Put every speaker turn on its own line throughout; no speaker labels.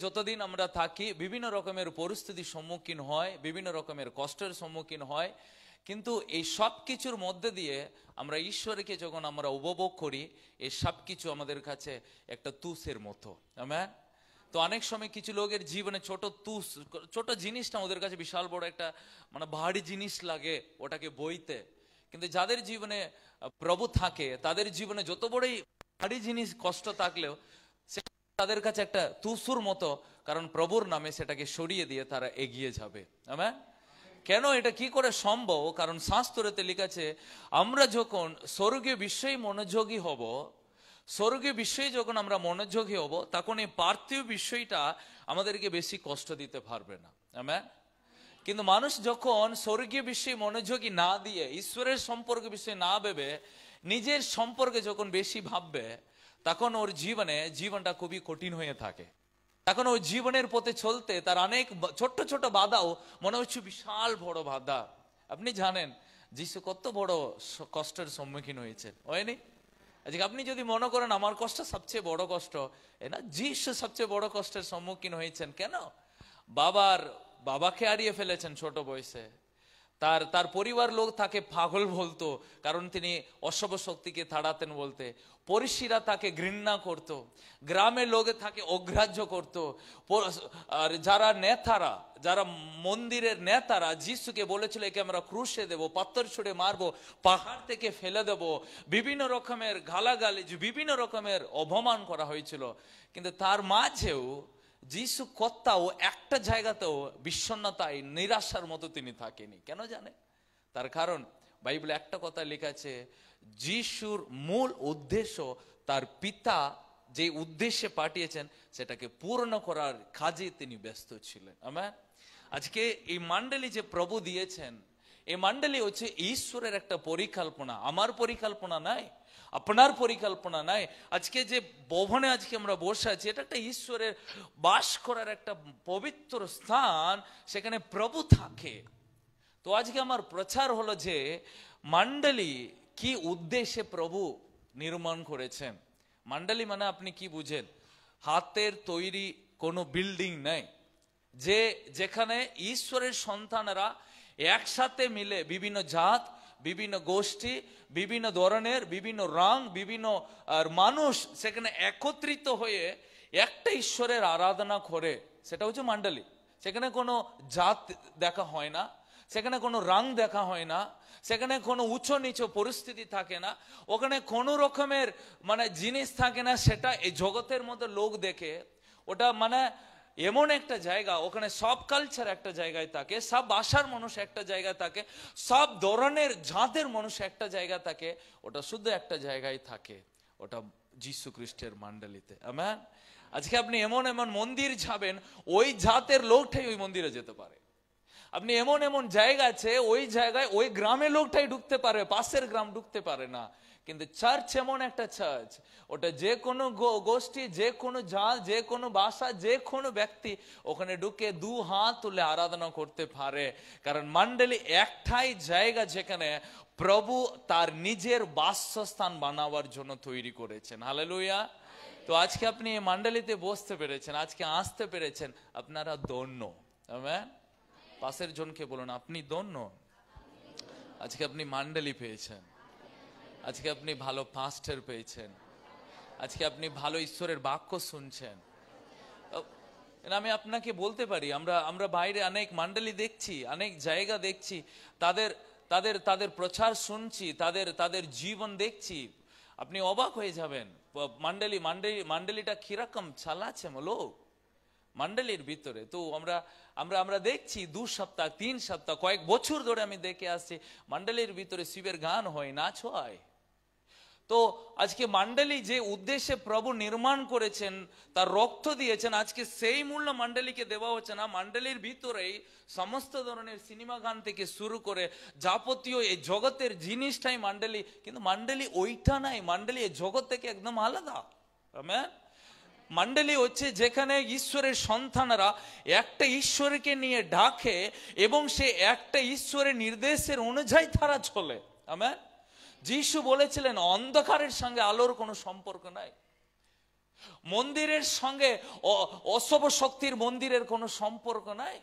যতদিন আমরা থাকি বিভিন্ন রকমের পরিস্থিতির সম্মুখীন হয়, বিভিন্ন রকমের কষ্টের সম্মুখীন হয়, কিন্তু এই সব কিছুর মধ্যে দিয়ে আমরা ঈশ্বরকে যখন আমরা উপভোগ করি, এই সব কিছু আমাদের কাছে একটা তুষের মতো। আমেন। তো অনেক সময় কিছু লোকের জীবনে ছোট জিনিসটা ওদের কাছে বিশাল বড় একটা ভারী জিনিস লাগে ওটাকে বইতে, কিন্তু যাদের জীবনে প্রভু থাকে তাদের জীবনে যত বড়ই ভারী জিনিস কষ্ট থাকলেও তাদের কাছে একটা তুসুর মতো, কারণ প্রভুর নামে সেটাকে সরিয়ে দিয়ে তারা এগিয়ে যাবে। আমেন। কেন এটা কি করে সম্ভব? কারণ শাস্ত্রতে লেখা আছে, আমরা যখন স্বর্গীয় বিষয়ে মনোযোগী হব, স্বর্গীয় বিষয়ে যখন আমরা মনোযোগী হব, তখন এই পার্থিব বিষয়টা আমাদেরকে বেশি কষ্ট দিতে পারবে না। আমেন। কিন্তু মানুষ যখন স্বর্গীয় বিষয়ে মনোযোগী না দিয়ে ঈশ্বরের সম্পর্কে বিষয়ে না ভেবে নিজের সম্পর্কে যখন বেশি ভাববে, তখন ওর জীবনটা খুবই কঠিন হয়ে থাকে। তখন ওই জীবনের পথে চলতে তার অনেক ছোট্ট ছোট বাধাও মনে হচ্ছে বিশাল বড় বাধা। আপনি জানেন যিশু কত বড় কষ্টের সম্মুখীন হয়েছে, হয়নি? আজকে আপনি যদি মনে করেন আমার কষ্ট সবচেয়ে বড় কষ্ট, না, যিশু সবচেয়ে বড় কষ্টের সম্মুখীন হয়েছেন। কেন? বাবাকে হারিয়ে ফেলেছেন ছোট বয়সে। তার পরিবার লোক তাকে পাগল বলতো, কারণ তিনি অশুভ শক্তিকে তাড়াতেন বলতে। পরিষীরা তাকে ঘৃণা করত, গ্রামের লোকে তাকে অগ্রাহ্য করত। আর যারা মন্দিরের নেতারা যিশুকে বলেছিল একে আমরা ক্রুশে দেব, পাথর ছুঁড়ে মারবো, পাহাড় থেকে ফেলে দেব, বিভিন্ন রকমের গালাগালি, বিভিন্ন রকমের অপমান করা হয়েছিল। কিন্তু তার মাঝেও যিশু কোথাও একটা জায়গাতেও বিষণ্ণতায় নিরাশার মতো তিনি থাকেনি। কেন জানে? তার কারণ বাইবেলে একটা কথা লেখা আছে, যিশুর মূল উদ্দেশ্য তার পিতা যে উদ্দেশ্যে পাঠিয়েছেন সেটাকে পূর্ণ করার কাজে তিনি ব্যস্ত ছিলেন। আমেন। আজকে এই মণ্ডলী যে প্রভু দিয়েছেন, এই মণ্ডলী হচ্ছে ঈশ্বরের একটা পরিকল্পনা, আমার পরিকল্পনা নাই, আপনার পরিকল্পনা নাই। আজকে যে ভবনে আজকে আমরা বসে আছি, এটা একটা ঈশ্বরের বাস করার একটা পবিত্র স্থান, সেখানে প্রভু থাকে। তো আজকে আমার প্রচার হলো যে মণ্ডলী কি উদ্দেশ্যে প্রভু নির্মাণ করেছেন। মণ্ডলী মানে আপনি কি বুঝেন? হাতের তৈরি কোনো বিল্ডিং নাই, যেখানে ঈশ্বরের সন্তানেরা একসাথে মিলে বিভিন্ন জাত, বিভিন্ন গোষ্ঠী, বিভিন্ন ধরনের, বিভিন্ন রং, বিভিন্ন মানুষ সেখানে একত্রিত হয়ে একটা ঈশ্বরের আরাধনা করে, সেটা হচ্ছে মণ্ডলী। সেখানে কোনো জাত দেখা হয় না, সেখানে কোনো রং দেখা হয় না, সেখানে কোনো উঁচু নিচু পরিস্থিতি থাকে না, ওখানে কোনো রকমের জিনিস থাকে না। সেটা এই জগতের মধ্যে লোক দেখে, ওটা এমন একটা জায়গা, ওখানে সব কালচার একটা জায়গায় থাকে, সব ভাষার মানুষ একটা জায়গায় থাকে, সব ধরনের জাতের মানুষ একটা জায়গা থাকে, ওটা শুধু একটা জায়গায় থাকে, ওটা যীশু খ্রিস্টের মণ্ডলীতে। আমেন। আজকে আপনি এমন এমন মন্দির যাবেন, ওই জাতের লোকটাই ওই মন্দিরে যেতে পারে। আপনি এমন এমন জায়গা আছে, ওই জায়গায় ওই গ্রামের লোকটাই ঢুকতে পারে, পাশের গ্রাম ঢুকতে পারে না। কিন্তু চার্চ এমন একটা চার্চ, ওটা যে কোনো গোষ্ঠী, যে কোনো জাত, যে কোনো ভাষা, যে কোনো ব্যক্তি ওখানে ঢুকে দু হাত তুলে আরাধনা করতে পারে। কারণ মণ্ডলী একটাই জায়গা যেখানে প্রভু তার নিজের বাসস্থান বানাবার জন্য তৈরি করেছেন। হালেলুয়া। তো আজকে আপনি এই মণ্ডলীতে বসতে পেরেছেন, আজকে আসতে পেরেছেন, আপনারা ধন্য। আমেন। পাশের জনকে বলুন, আপনি ধন্য। আজকে আপনি মণ্ডলী পেয়েছেন, আজকে আপনি ভালো পাস্টর পেয়েছেন, আজকে আপনি ভালো ঈশ্বরের বাক্য শুনছেন। আমি আপনাকে বলতে পারি, আমরা বাইরে অনেক মণ্ডলী দেখছি, অনেক জায়গা দেখছি, তাদের প্রচার শুনছি, তাদের জীবন দেখছি, আপনি অবাক হয়ে যাবেন। মণ্ডলীটা কিরকম চালাচ্ছে লোক মণ্ডলীর ভিতরে। তো আমরা দেখছি 2 সপ্তাহ 3 সপ্তাহ কয়েক বছর ধরে আমি দেখে আসছি, মণ্ডলীর ভিতরে শিবের গান হয়, নাচ হয়। তো আজকে মণ্ডলী যে উদ্দেশ্যে প্রভু নির্মাণ করেছেন, তার রক্ত দিয়েছেন, আজকে সেই মূল্য মণ্ডলীকে দেওয়া হচ্ছে না। মণ্ডলীর ভিতরেই সমস্ত ধরনের সিনেমা গান থেকে শুরু করে যাবতীয় এই জগতের জিনিসটাই মণ্ডলী, কিন্তু মণ্ডলী ওইটা নাই, মণ্ডলী এই জগৎ থেকে একদম আলাদা। আমেন। মণ্ডলী হচ্ছে যেখানে ঈশ্বরের সন্তানরা একটা ঈশ্বরকে নিয়ে ডাকে এবং সে একটা ঈশ্বরের নির্দেশের অনুযায়ী তারা চলে। আমেন। যিশু বলেছিলেন অন্ধকারের সঙ্গে আলোর কোনো সম্পর্ক নাই। মন্দিরের সঙ্গে অশুভ শক্তির মন্দিরের কোনো সম্পর্ক নাই।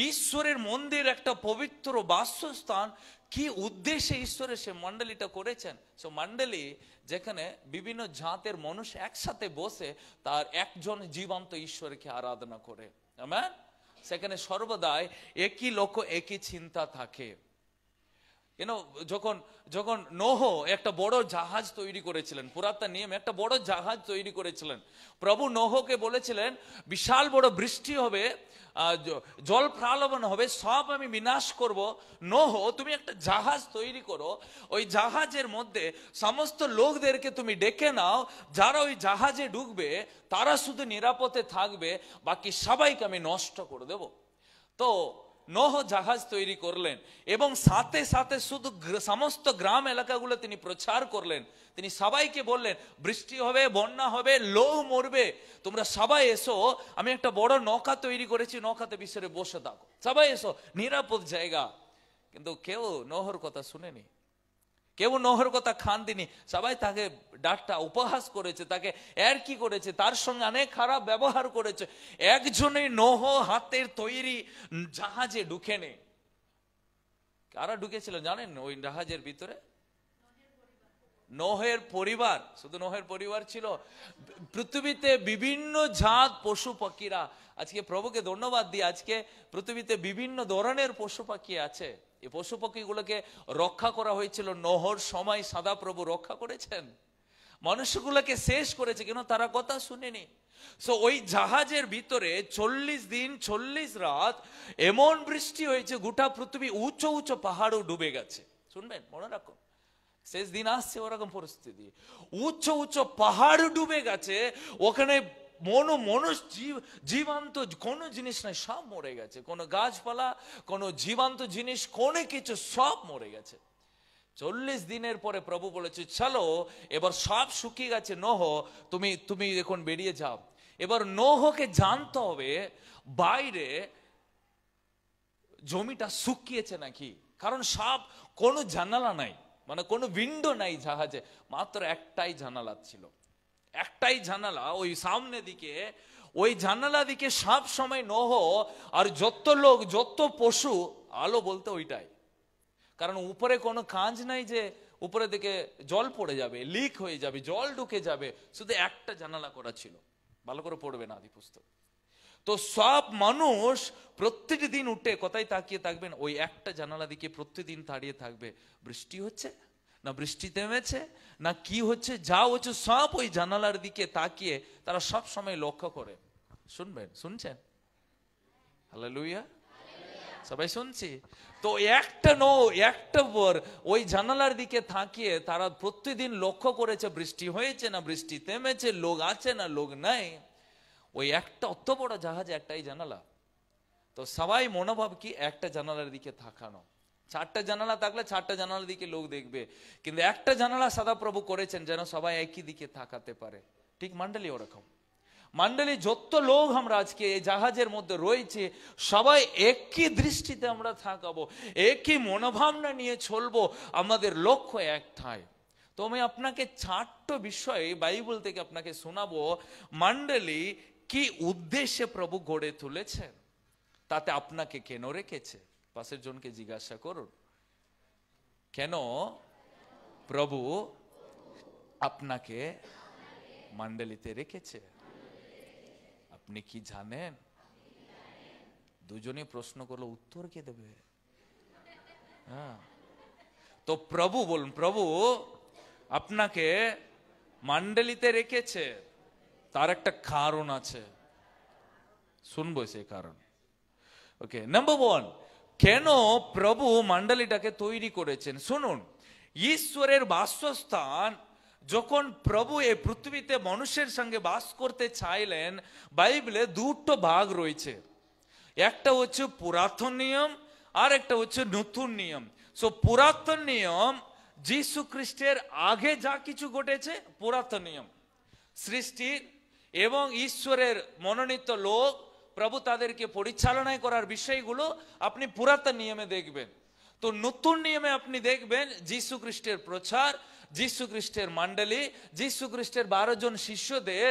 ঈশ্বরের মন্দির একটা পবিত্র বাসস্থান। কি উদ্দেশ্যে ঈশ্বরের সে মণ্ডলীটা করেছেন? সো মণ্ডলী যেখানে বিভিন্ন জাতের মানুষ একসাথে বসে তার একজন জীবন্ত ঈশ্বরকে আরাধনা করে, আমেন। সেখানে সর্বদাই একই লক্ষ্য, একই চিন্তা থাকে। যখন নোহ একটা বড় জাহাজ তৈরি করেছিলেন, পুরাতন নিয়মে একটা বড় জাহাজ তৈরি করেছিলেন, প্রভু নোহকে বলেছিলেন বিশাল বড় বৃষ্টি হবে, জল প্লাবন হবে, সব আমি বিনাশ করব। নোহ, তুমি একটা জাহাজ তৈরি করো, ওই জাহাজের মধ্যে সমস্ত লোকদেরকে তুমি ডেকে নাও, যারা ওই জাহাজে ঢুকবে তারা শুধু নিরাপদে থাকবে, বাকি সবাইকে আমি নষ্ট করে দেব। তো নোহ জাহাজ তৈরি করলেন এবং সাথে সাথে শুধু সমস্ত গ্রাম এলাকাগুলো তিনি প্রচার করলেন। তিনি সবাইকে বললেন বৃষ্টি হবে, বন্যা হবে, লোক মরবে, তোমরা সবাই এসো, আমি একটা বড় নৌকা তৈরি করেছি, নৌকাতে বিশ্বরে বসে থাকো, সবাই এসো, নিরাপদ জায়গা। কিন্তু কেউ নোহর কথা শুনেনি, কেউ নোহর কথা খান দিনি, সবাই তাকে ডাটা উপহাস করেছে, তাকে এর কি করেছে, তার সঙ্গে অনেক খারাপ ব্যবহার করেছে। একজনই নোহ হাতের তৈরি জাহাজে ঢুকে নেই। কারা ঢুকেছিল জানেন ওই জাহাজের ভিতরে? নোহের পরিবার। শুধু নোহের পরিবার ছিল, পৃথিবীতে বিভিন্ন জাত পশু পাখিরা। আজকে প্রভুকে ধন্যবাদ দিই, আজকে পৃথিবীতে বিভিন্ন ধরনের পশু পাখি আছে। এই পশু পাখিগুলোকে রক্ষা করা হয়েছিল নোহর সময়, সদা প্রভু রক্ষা করেছেন। মানুষগুলোকে শেষ করেছে, কেন তারা কথা শুনেনি। সো ওই জাহাজের ভিতরে 40 দিন 40 রাত এমন বৃষ্টি হয়েছে, গোটা পৃথিবী উঁচু উঁচু পাহাড়ও ডুবে গেছে। শুনবেন, মনে রাখো, শেষ দিন আসছে ওরকম পরিস্থিতি, উচ্চ উচ্চ পাহাড় ডুবে গেছে, ওখানে মানুষ জীবন্ত কোনো জিনিস নাই, সব মরে গেছে। কোনো গাছপালা, কোনো জীবন্ত জিনিস, কোনো কিছু সব মরে গেছে। 40 দিনের পরে প্রভু বলেছে চলো, এবার সব শুকিয়ে গেছে, নোহ তুমি এখন বেরিয়ে যাও। এবার নোহকে জানতে হবে বাইরে জমিটা শুকিয়েছে নাকি, কারণ সব কোনো জানালা নাই, মানে কোনো উইন্ডো নাই জাহাজে, মাত্র একটাই জানালা ছিল, একটাই জানালা ওই সামনে দিকে। ওই জানালা দিকে সব সময় নোহ আর যত লোক যত পশু আলো বলতে ওইটাই, কারণ উপরে কোনো কাজ নাই যে উপরে দিকে জল পড়ে যাবে, লিক হয়ে যাবে, জল ঢুকে যাবে, শুধু একটা জানালা করা ছিল। ভালো করে পড়বে না আদি পুস্তক। তো সব মানুষ প্রত্যেক দিন উঠে কোথায় তাকিয়ে থাকবেন? ওই একটা জানালা দিকে প্রত্যেকদিন দাঁড়িয়ে থাকবে, বৃষ্টি হচ্ছে না, বৃষ্টি থেমেছে না, কি হচ্ছে, যা হচ্ছে সব ওই জানালার দিকে তাকিয়ে তারা সব সময় লক্ষ্য করে। শুনবেন, শুনছেন? হালেলুয়া, সবাই শুনছি তো? একটা ওই জানালার দিকে তাকিয়ে তারা প্রত্যেকদিন লক্ষ্য করেছে বৃষ্টি হয়েছে না, বৃষ্টি থেমেছে, লোক আছে না, লোক নাই। ওই একটা অত বড় জাহাজে একটাই জানালা। তো সবাই মনোভাব কি একটা জানালার দিকে তাকানো। 4টা জানালা থাকলে 4টা জানালার দিকে লোক দেখবে, কিন্তু একটা জানালা সদাপ্রভু করেছেন যেন সবাই একই দিকে তাকাতে পারে। ঠিক মণ্ডলী ওরকম। মণ্ডলী যত লোক আমরা আজকে এই জাহাজের মধ্যে রয়েছে, সবাই একই দৃষ্টিতে আমরা থাকাবো, একই মনোভাবনা নিয়ে চলবো, আমাদের লক্ষ্য একটাই। তো আমি আপনাকে 4টা বিষয় বাইবেল থেকে আপনাকে শোনাবো, মণ্ডলী কি উদ্দেশ্যে প্রভু গড়ে তুলেছেন, তাতে আপনাকে কেন রেখেছে। পাশের জনকে জিজ্ঞাসা করুন, কেন প্রভু আপনাকে মণ্ডলীতে রেখেছে? আপনি কি জানেন? দুজনে প্রশ্ন করলো, উত্তর কে দেবে? হ্যাঁ, তো প্রভু বলুন, প্রভু আপনাকে মণ্ডলীতে রেখেছে, তার একটা কারণ আছে, শুনবো সেই কারণ। ওকে, নাম্বার 1, কেন প্রভু মণ্ডলীটাকে তৈরি করেছেন? শুনুন, ঈশ্বরের বাসস্থান যখন প্রভু এই পৃথিবীতে মানুষের সঙ্গে বাস করতে চাইলেন, বাইবেলে 2টো ভাগ রয়েছে, একটা হচ্ছে পুরাতন নিয়ম আর একটা হচ্ছে নতুন নিয়ম। সো পুরাতন নিয়ম যীশু খ্রিস্টের আগে যা কিছু ঘটেছে, পুরাতন নিয়ম সৃষ্টির এবং ঈশ্বরের মনোনীত লোক, প্রভু তাদেরকে পরিচালনা করার বিষয়গুলো আপনি পুরাতন নিয়মে দেখবেন। তো নতুন নিয়মে আপনি দেখবেন যীশু খ্রিস্টের প্রচার, যীশু খ্রিস্টের মণ্ডলী, যীশু খ্রিস্টের 12 জন শিষ্যদের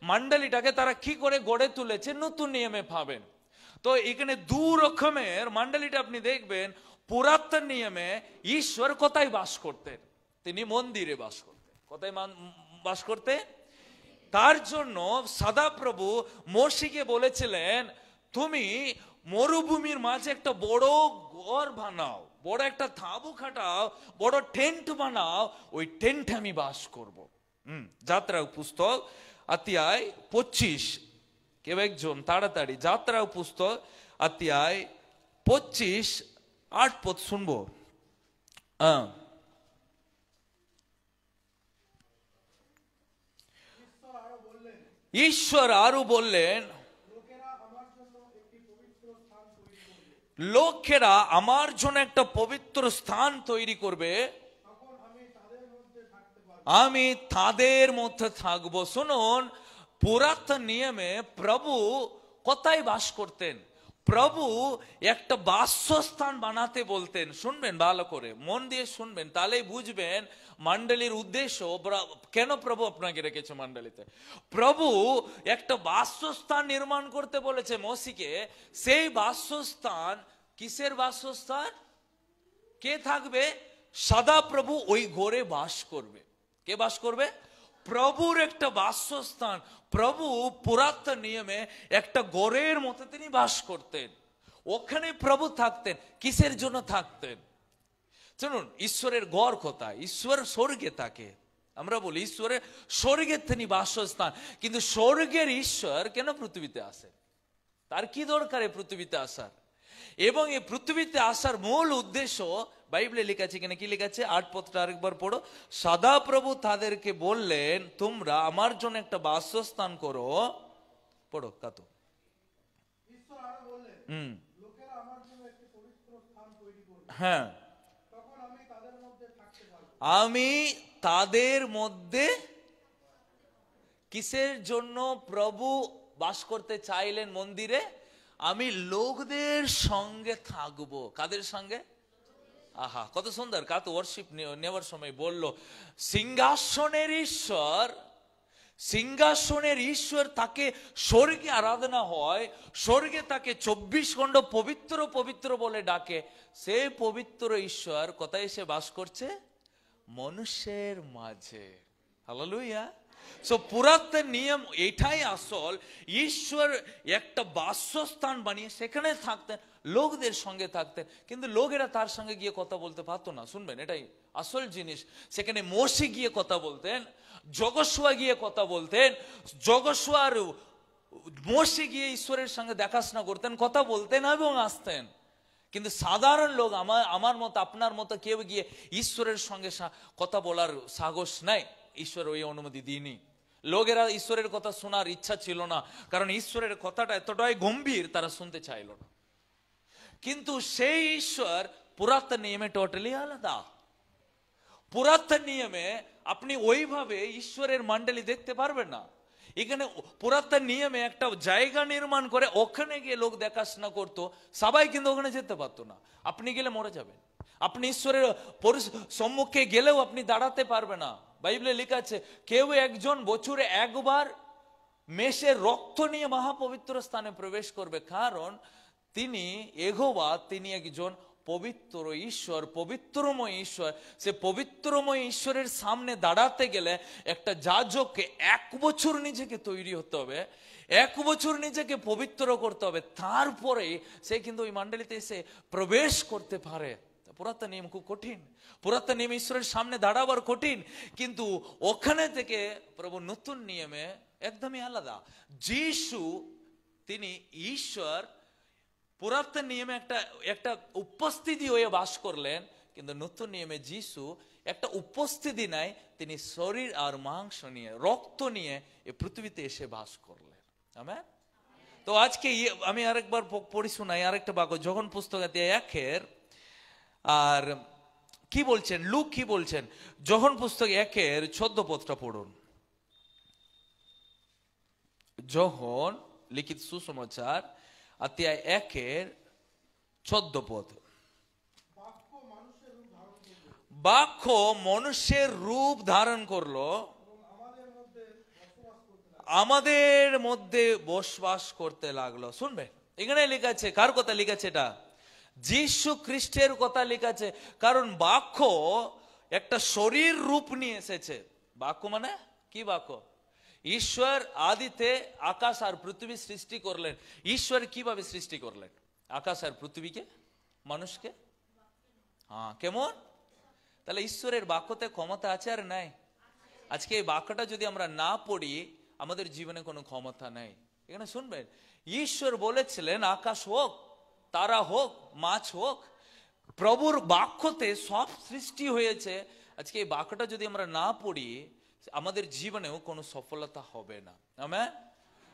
মণ্ডলীটাকে তারা কি করে গড়ে তুলেছে নতুন নিয়মে পাবেন। তো এখানে দু রকমের মণ্ডলীটা আপনি দেখবেন। পুরাতন নিয়মে ঈশ্বর কোথায় বাস করতেন? তিনি মন্দিরে বাস করতেন। কোথায় বাস করতেন? তার জন্য সদাপ্রভু মোশিকে বলেছিলেন, তুমি মরুভূমির মাঝে একটা বড় ঘর বানাও, বড় একটা তাঁবু খাটাও, বড় টেন্ট বানাও, ওই টেন্টে আমি বাস করব। যাত্রা পুস্তক অধ্যায় 25, কেউ একজন তাড়াতাড়ি যাত্রা পুস্তক অধ্যায় 25 8 পদ শুনবো। ঈশ্বর আরো বললেন, লোকেরা আমার জন্য একটা পবিত্র স্থান তৈরি করবে, আমি তাদের মধ্যে থাকবো। শুনুন, পুরাতন নিয়মে প্রভু কোথায় বাস করতেন? প্রভু একটা বাসস্থান বানাতে বলতেন। শুনবেন ভালো করে, মন দিয়ে শুনবেন, তাহলেই বুঝবেন মণ্ডলীর উদ্দেশ্য, কেন প্রভু আপনাকে রেখেছে মণ্ডলীতে। প্রভু একটা বাসস্থান নির্মাণ করতে বলেছে মোশিকে। সেই বাসস্থান কিসের বাসস্থান? কে থাকবে? সদা প্রভু ওই ঘরে বাস করবে। কে বাস করবে? প্রভুর একটা বাসস্থান। প্রভু পুরাতন নিয়মে একটা ঘরের মতো তিনি বাস করতেন, ওখানে প্রভু থাকতেন। কিসের জন্য থাকতেন? শুনুন, ঈশ্বরের ঘর কোথায়? ঈশ্বর স্বর্গে থাকে। আমরা বলি ঈশ্বরের স্বর্গের তিনি বাসস্থান, কিন্তু স্বর্গের ঈশ্বর কেন পৃথিবীতে আসেন? তার কি দরকার এই পৃথিবীতে আসার? এবং এই পৃথিবীতে আসার মূল উদ্দেশ্য বাইবেলে লেখা আছে। এখানে কি লেখা আছে? 8 পদটা আরেকবার পড়ো। সদা প্রভু তাদেরকে বললেন, তোমরা আমার জন্য একটা বাসস্থান করো। পড়ো কাতো। হ্যাঁ, আমি তাদের মধ্যে। কিসের জন্য প্রভু বাস করতে চাইলেন মন্দিরে? আমি লোকদের সঙ্গে থাকবো। কাদের সঙ্গে? আহা, কত সুন্দর। কাতো ওয়ার্শিপ নেওয়ার সময় বললো, সিংহাসনের ঈশ্বর, সিংহাসনের ঈশ্বর তাকে স্বর্গে আরাধনা হয়, স্বর্গে তাকে 24 ঘণ্টা পবিত্র পবিত্র বলে ডাকে। সে পবিত্র ঈশ্বর কোথায় এসে বাস করছে? মানুষের মাঝে। হালেলুয়া। সো পুরাতন নিয়ম এটাই আসল। ঈশ্বর একটা বাসস্থান বানিয়ে সেখানে থাকতেন, লোকদের সঙ্গে থাকতেন, কিন্তু লোকেরা তার সঙ্গে গিয়ে কথা বলতে পারতো না। শুনবেন, এটাই আসল জিনিস। সেখানে মোশে গিয়ে কথা বলতেন, যগোশুয়া গিয়ে কথা বলতেন, যগোশুয়া আর মোশে গিয়ে ঈশ্বরের সঙ্গে দেখাশোনা করতেন, কথা বলতেন এবং আসতেন। কিন্তু সাধারণ লোক, আমার মতো আপনার মতো কেউ গিয়ে ঈশ্বরের সঙ্গে কথা বলার সাহস নাই। ঈশ্বর ওই অনুমতি দিইনি। লোকেরা ঈশ্বরের কথা শোনার ইচ্ছা ছিল না, কারণ ঈশ্বরের কথাটা এতটাই গম্ভীর, তারা শুনতে চাইল না। কিন্তু সেই ঈশ্বর পুরাতন নিয়মে টোটালি আলাদা। পুরাতন নিয়মে আপনি ওইভাবে ঈশ্বরের মণ্ডলী দেখতে পারবেন না। এখানে পুরাতন নিয়মে একটা জায়গা নির্মাণ করে ওখানে গিয়ে লোক দেখাশোনা করতো, সবাই কিন্তু ওখানে যেতে পারতো না। আপনি গেলে মরে যাবেন। আপনি ঈশ্বরের সম্মুখে গেলেও আপনি দাঁড়াতে পারবে না। বাইবেলে লেখা আছে, কেউ একজন বছরে একবার মেষের রক্ত নিয়ে মহাপবিত্র স্থানে প্রবেশ করবে, কারণ তিনি এগোবা, তিনি একজন পবিত্র ঈশ্বর, পবিত্রময় ঈশ্বর। সে পবিত্রময় ঈশ্বরের সামনে দাঁড়াতে গেলে একটা যাজককে 1 বছর নিজেকে তৈরি হতে হবে, 1 বছর নিজেকে পবিত্র করতে হবে, তারপরে সে কিন্তু ওই মণ্ডলীতে এসে প্রবেশ করতে পারে। পুরাতন নিয়ম খুব কঠিন। পুরাতন নিয়ম ঈশ্বরের সামনে দাঁড়াবার কঠিন, কিন্তু ওখানে থেকে প্রভু নতুন নিয়মে একদমই আলাদা। যিশু তিনি ঈশ্বর, পুরাতন নিয়মে একটা উপস্থিতি হয়ে বাস করলেন, কিন্তু নতুন নিয়মে যিশু একটা উপস্থিতি নাই, তিনি শরীর আর মাংস নিয়ে, রক্ত নিয়ে এই পৃথিবীতে এসে বাস করলেন। আমেন। তো আজকে আমি আরেকবার পড়ি শোনাই আরেকটা বাক্য, যোহন পুস্তক 1 আর কি বলছেন, লুক কি বলছেন? যোহন পুস্তক 1:14 পদটা পড়ুন। যোহন লিখিত সুসমাচার অধ্যায় 1:14 পদ। বাক্য মানুষের রূপ ধারণ করলো, আমাদের মধ্যে বসবাস করতে লাগলো। শুনবে এখানে লেখা আছে, কার কথা লেখা আছে? এটা যীশু খ্রিস্টের কথা লেখা আছে। কারণ বাক্য একটা শরীর রূপ নিয়ে এসেছে। বাক্য মানে কি? বাক্য ঈশ্বর আদিতে আকাশ আর পৃথিবী সৃষ্টি করলেন। ঈশ্বর কিভাবে সৃষ্টি করলেন আকাশ আর পৃথিবীকে, মানুষকে? হ্যাঁ, কেমন? তাহলে ঈশ্বরের বাক্যতে ক্ষমতা আছে আর নাই? আজকে এই বাক্যটা যদি আমরা না পড়ি, আমাদের জীবনে কোনো ক্ষমতা নেই। এখানে শুনবেন, ঈশ্বর বলেছিলেন আকাশ হোক, তারা হোক, মাছ হোক। প্রভুর বাক্যতে সব সৃষ্টি হয়েছে। আজকে এই বাক্যটা যদি আমরা না পড়ি, আমাদের জীবনেও কোনো সফলতা হবে না। আমেন।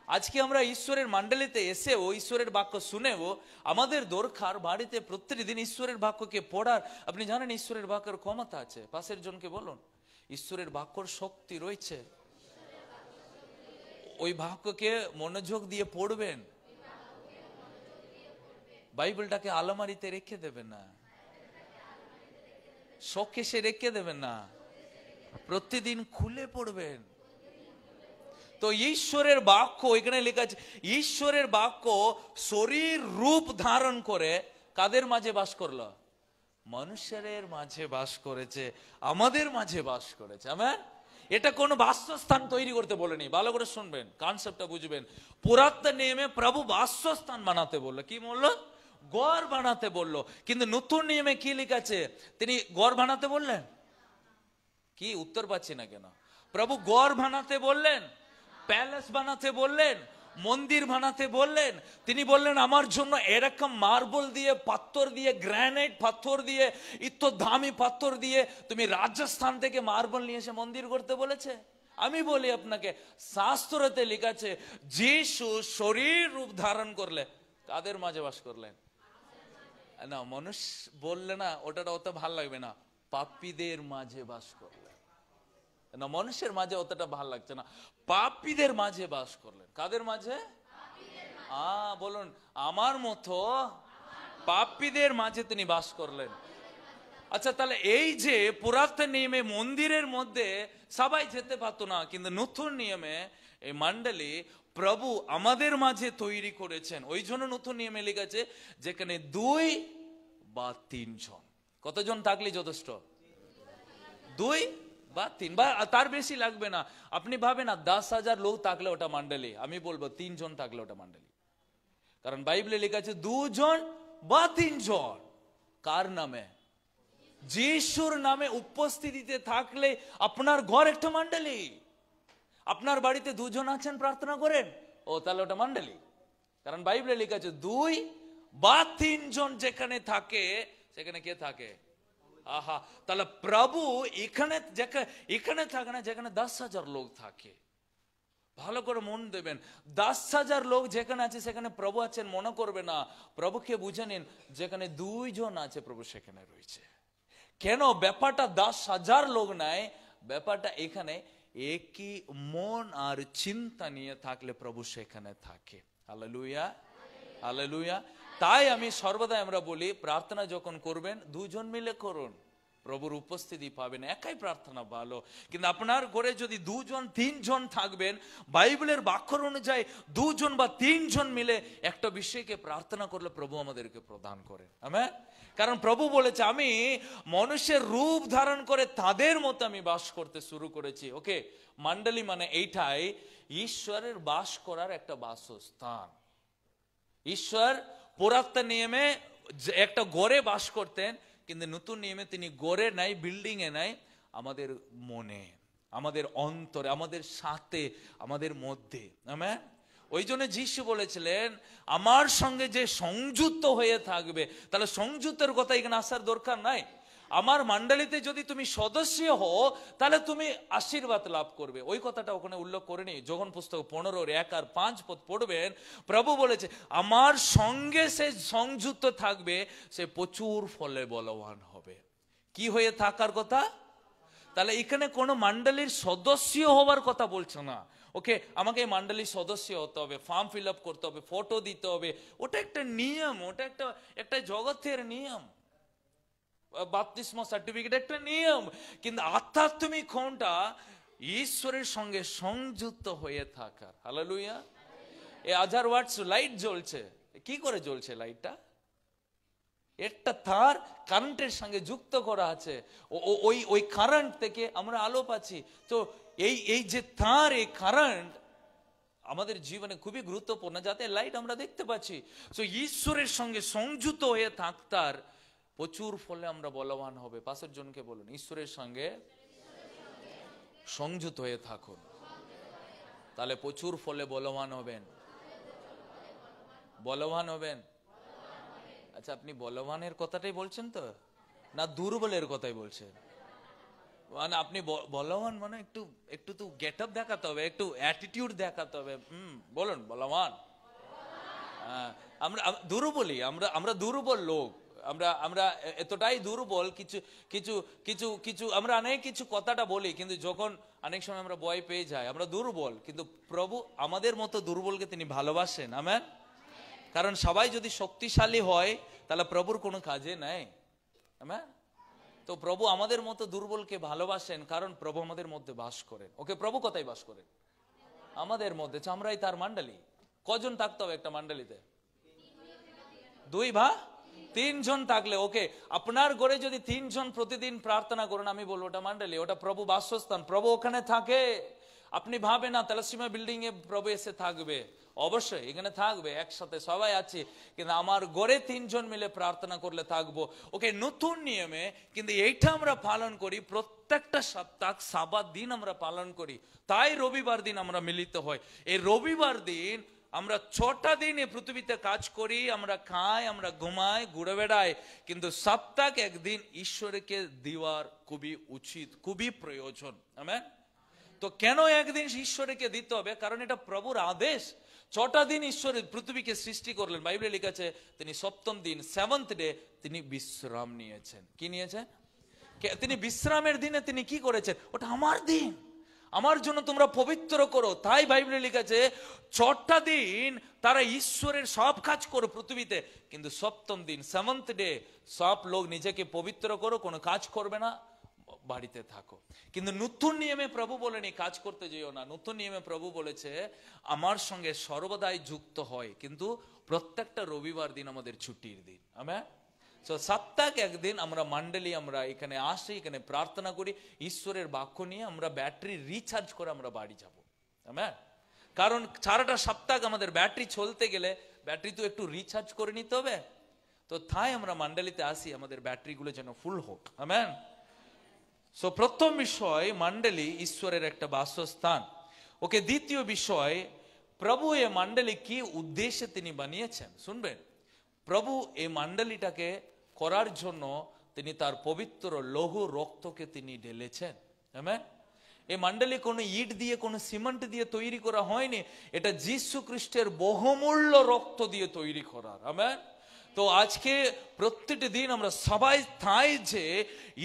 আজকে আমরা ঈশ্বরের মণ্ডলীতে এসেও ঈশ্বরের বাক্য শুনেও আমাদের দরকার বাড়িতে প্রত্যেকদিন ঈশ্বরের বাক্যকে পড়ার। আপনি জানেন ঈশ্বরের বাক্যের ক্ষমতা আছে। পাশের জনকে বলুন, ঈশ্বরের বাক্যর শক্তি রয়েছে। ওই বাক্যকে মনোযোগ দিয়ে পড়বেন। বাইবেলটাকে আলমারিতে রেখে দেবেন না, শোকেসে রেখে দেবেন না, প্রতিদিন খুলে পড়বেন। তো ঈশ্বরের বাক্য এখানে লেখা আছে, ঈশ্বরের বাক্য শরীর রূপ ধারণ করে কাদের মাঝে বাস করলো? মানুষের মাঝে বাস করেছে, আমাদের মাঝে বাস করেছে। আমেন। এটা কোনো বাসস্থান তৈরি করতে বলেনি। ভালো করে শুনবেন, কনসেপ্টটা বুঝবেন। পুরাতন নিয়মে প্রভু বাসস্থান বানাতে বললো। কি বললো? ঘর বানাতে বললো। কিন্তু নতুন নিয়মে কি লেখা আছে? তিনি ঘর বানাতে বললেন কি? উত্তর পাচ্ছি না কেন? প্রভু ঘর বানাতে বললেন, প্যালেস বানাতে বললেন, মন্দির বানাতে বললেন। তিনি বললেন আমার জন্য এরকম মার্বেল দিয়ে, পাথর দিয়ে, গ্রানাইট পাথর দিয়ে, ইত্য দামি পাথর দিয়ে তুমি রাজস্থান থেকে মার্বেল নিয়ে এসে মন্দির করতে বলেছে? আমি বলি আপনাকে, শাস্ত্রতে লেখা আছে যিশু শরীর রূপ ধারণ করলে কাদের মাঝে বাস করলেন? না, মানুষ বললে না ওটা অত ভাল লাগবে না। পাপীদের মাঝে বাস করলেন। না, মানুষের মাঝে অতটা ভাল লাগছে না, পাপীদের মাঝে বাস করলেন। কাদের মাঝে? বলুন, আমার মতো পাপীদের মাঝে তিনি বাস করলেন। আচ্ছা, তাহলে এই যে পুরাতন নিয়মে মন্দিরের মধ্যে সবাই যেতে পারতো না, কিন্তু নতুন নিয়মে এই মণ্ডলী প্রভু আমাদের মাঝে তৈরি করেছেন। ওই জন্য নতুন নিয়মে লেখা আছে যেখানে 2 বা 3 জন। কতজন থাকলে যথেষ্ট? 2 বা 3, বা তার বেশি লাগবে না। আপনি ভাবেন না 10,000 লোক থাকলে ওটা মণ্ডলী। আমি বলবো 3 জন থাকলে ওটা মণ্ডলী। কারণ বাইবেলে লেখা আছে 2 জন বা 3 জন। কার নামে? যিশুর নামে উপস্থিতিতে থাকলে আপনার ঘর একটা মণ্ডলী। আপনার বাড়িতে 2 জন আছেন, প্রার্থনা করেন, ও তাহলে ওটা মণ্ডলী। কারণ বাইবেলে লেখা আছে 2 বা 3 জন যেখানে থাকে সেখানে কে থাকে? আহা, তাহলে প্রভু এখানে থাকে না যেখানে 10,000 লোক থাকে। ভালো করে মন দেবেন, 10,000 লোক যেখানে আছে সেখানে প্রভু আছেন মনে করবে না। প্রভুকে বুঝে নিন, যেখানে 2 জন আছে প্রভু সেখানে রয়েছে। কেন? ব্যাপারটা 10,000 লোক নাই, ব্যাপারটা এখানে একই মন আর চিন্তা নিয়ে থাকলে প্রভু সেখানে থাকে। Hallelujah, hallelujah. তাই আমি সর্বদাই আমরা বলি, প্রার্থনা যখন করবেন 2 জন মিলে করুন, প্রভুর উপস্থিতি পাবেন। একাই প্রার্থনা ভালো, কিন্তু আপনার ঘরে যদি 2 জন 3 জন থাকবেন, বাইবেলের বাক্য অনুযায়ী 2 জন বা 3 জন মিলে একটা বিষয়কে প্রার্থনা করলে প্রভু আমাদেরকে প্রদান করে। আমেন। কারণ প্রভু বলেছে আমি মানুষের রূপ ধারণ করে তাদের মতো আমি বাস করতে শুরু করেছি। ওকে, মণ্ডলী মানে এইটাই ঈশ্বরের বাস করার একটা বাসস্থান। ঈশ্বর পুরাতন নিয়মে একটা ঘরে বাস করতেন, কিন্তু নতুন নিয়মে তিনি ঘরে নাই, বিল্ডিং এ নাই, আমাদের মনে, আমাদের অন্তরে, আমাদের সাথে, আমাদের মধ্যে। আমেন। ওই জন্য যিশু বলেছিলেন আমার সঙ্গে যে সংযুক্ত হয়ে থাকবে, তাহলে সংযুক্তের কথা এখানে আসার দরকার নাই। আমার মণ্ডলীতে যদি তুমি সদস্য হও তাহলে তুমি আশীর্বাদ লাভ করবে। ওই কথাটা ওখানে উল্লেখ করেনি। যোহন পুস্তক 15:1 আর 5 পদ পড়বেন, প্রভু বলেছে আমার সঙ্গে সে সংযুক্ত থাকবে, সে প্রচুর ফলে বলবান হবে। কি হয়ে থাকার কথা? তাহলে এখানে কোনো মণ্ডলীর সদস্য হওয়ার কথা বলছে না। ওকে, আমাকে এই মণ্ডলীর সদস্য হতে হবে, ফর্ম ফিল আপ করতে হবে, ফটো দিতে হবে, ওটা একটা নিয়ম, ওটা একটা জগতের নিয়ম। বাপ্তিস্ম সার্টিফিকেট একটা নিয়ম, কিন্তু আধ্যাত্মিক ক্ষণটা ঈশ্বরের সঙ্গে সংযুক্ত হয়ে থাকার। হালেলুয়া। এই 1000 ওয়াটস লাইট জ্বলছে, কি করে জ্বলছে লাইটটা? একটা তার কারেন্টের সঙ্গে যুক্ত করা আছে, ওই কারেন্ট থেকে আমরা আলো পাচ্ছি। তো এই যে তার, এই কারেন্ট আমাদের জীবনে খুবই গুরুত্বপূর্ণ, যাতে লাইট আমরা দেখতে পাচ্ছি। তো ঈশ্বরের সঙ্গে সংযুক্ত হয়ে থাকতার প্রচুর ফলে আমরা বলবান হবে। পাশের জনকে বলুন, ঈশ্বরের সঙ্গে সংযুক্ত হয়ে থাকুন, তাহলে প্রচুর ফলে বলবান হবেন। বলবান হবেন। আচ্ছা, আপনি বলবানের কথাটাই বলছেন তো, না দুর্বলের কথাই বলছেন? মানে আপনি বলবান মানে একটু একটু তো গেট আপ দেখাতে হবে, একটু অ্যাটিটিউড দেখাতে হবে। বলুন বলবান। আমরা দুর্বলই, আমরা দুর্বল লোক, আমরা এতটাই দুর্বল, কিছু কিছু কিছু কিছু আমরা অনেক কিছু কথাটা বলি, কিন্তু যখন অনেক সময় আমরা ভয় পেয়ে যাই, আমরা দুর্বল। কিন্তু প্রভু আমাদের মতো দুর্বলকে তিনি ভালোবাসেন। আমেন। কারণ সবাই যদি শক্তিশালী হয় তাহলে প্রভুর কোনো কাজে নেই। আমেন। তো প্রভু আমাদের মতো দুর্বলকে ভালোবাসেন, কারণ প্রভু আমাদের মধ্যে বাস করেন। ওকে, প্রভু কোথায় বাস করেন? আমাদের মধ্যে। আমরাই তার মণ্ডলী। কজন থাকতে হবে একটা মণ্ডলীতে? 2 বা 3 জন থাকলে। ওকে, আপনার ঘরে যদি 3 জন প্রতিদিন প্রার্থনা করেন, আমি বলবো ওটা মণ্ডলী, ওটা প্রভু বাসস্থান, প্রভু ওখানে থাকে। আপনি ভাবেন না তেলাসীমা বিল্ডিং এ প্রভু এসে থাকবে, অবশ্যই এখানে থাকবে, একসাথে সবাই আছি, কিন্তু আমার ঘরে 3 জন মিলে প্রার্থনা করলে থাকবো। ওকে, নতুন নিয়মে কিন্তু এইটা আমরা পালন করি, প্রত্যেকটা সপ্তাহ সাবাত দিন আমরা পালন করি। তাই রবিবার দিন আমরা মিলিত হই। এই রবিবার দিন আমরা 6টা দিন এই পৃথিবীতে কাজ করি, আমরা খাই, আমরা ঘুমাই, ঘুরে বেড়াই, কিন্তু সপ্তাহ একদিন ঈশ্বরকে দেওয়ার খুবই উচিত, খুবই প্রয়োজন। আমেন। তো কেন একদিন ঈশ্বরকে দিতে হবে? কারণ এটা প্রভুর আদেশ। 6টা দিন ঈশ্বর পৃথিবীকে সৃষ্টি করলেন, বাইবেলে লেখা আছে তিনি 7ম দিন, 7th ডে তিনি বিশ্রাম নিয়েছেন। কি নিয়েছেন? তিনি বিশ্রামের দিনে তিনি কি করেছেন? ওটা আমার দিন, আমার জন্য তোমরা পবিত্র করো। তাই বাইবেলে লেখা আছে 6টা দিন তারা ঈশ্বরের সব কাজ করো পৃথিবীতে, কিন্তু 7ম দিন, 7th ডে সব লোক নিজেকে পবিত্র করো, কোনো কাজ করবে না, বাড়িতে থাকো। কিন্তু নতুন নিয়মে প্রভু বলেনি কাজ করতে যেও না। নতুন নিয়মে প্রভু বলেছে আমার সঙ্গে সর্বদাই যুক্ত হয়, কিন্তু প্রত্যেকটা রবিবার দিন আমাদের ছুটির দিন। আমেন। তো সপ্তাহে একদিন আমরা মণ্ডলী, আমরা এখানে আসি, এখানে প্রার্থনা করি, ঈশ্বরের বাক্য নিয়ে আমরা ব্যাটারি রিচার্জ করে আমরা বাড়ি যাব। আমেন। কারণ সারাটা সপ্তাহ আমাদের ব্যাটারি চলতে গেলে ব্যাটারি তো একটু রিচার্জ করে নিতে হবে। তো তাই আমরা মণ্ডলীতে আসি, আমাদের ব্যাটারিগুলো যেন ফুল হোক। আমেন। সো প্রথম বিষয়, মণ্ডলী ঈশ্বরের একটা বাসস্থান। ওকে, দ্বিতীয় বিষয়, প্রভু এই মণ্ডলী কি উদ্দেশ্যে তিনি বানিয়েছেন শুনবেন। প্রভু এই মণ্ডলীটাকে করার জন্য তিনি তার পবিত্র লৌহ রক্তকে তিনি ঢেলেছেন। আমেন। এই মণ্ডলী কোনো ইট দিয়ে, কোনো সিমেন্ট দিয়ে তৈরি করা হয়নি, এটা যীশু খ্রিস্টের বহুমূল্য রক্ত দিয়ে তৈরি করার। আমেন। তো আজকে প্রত্যেকটি দিন আমরা সবাই তাই যে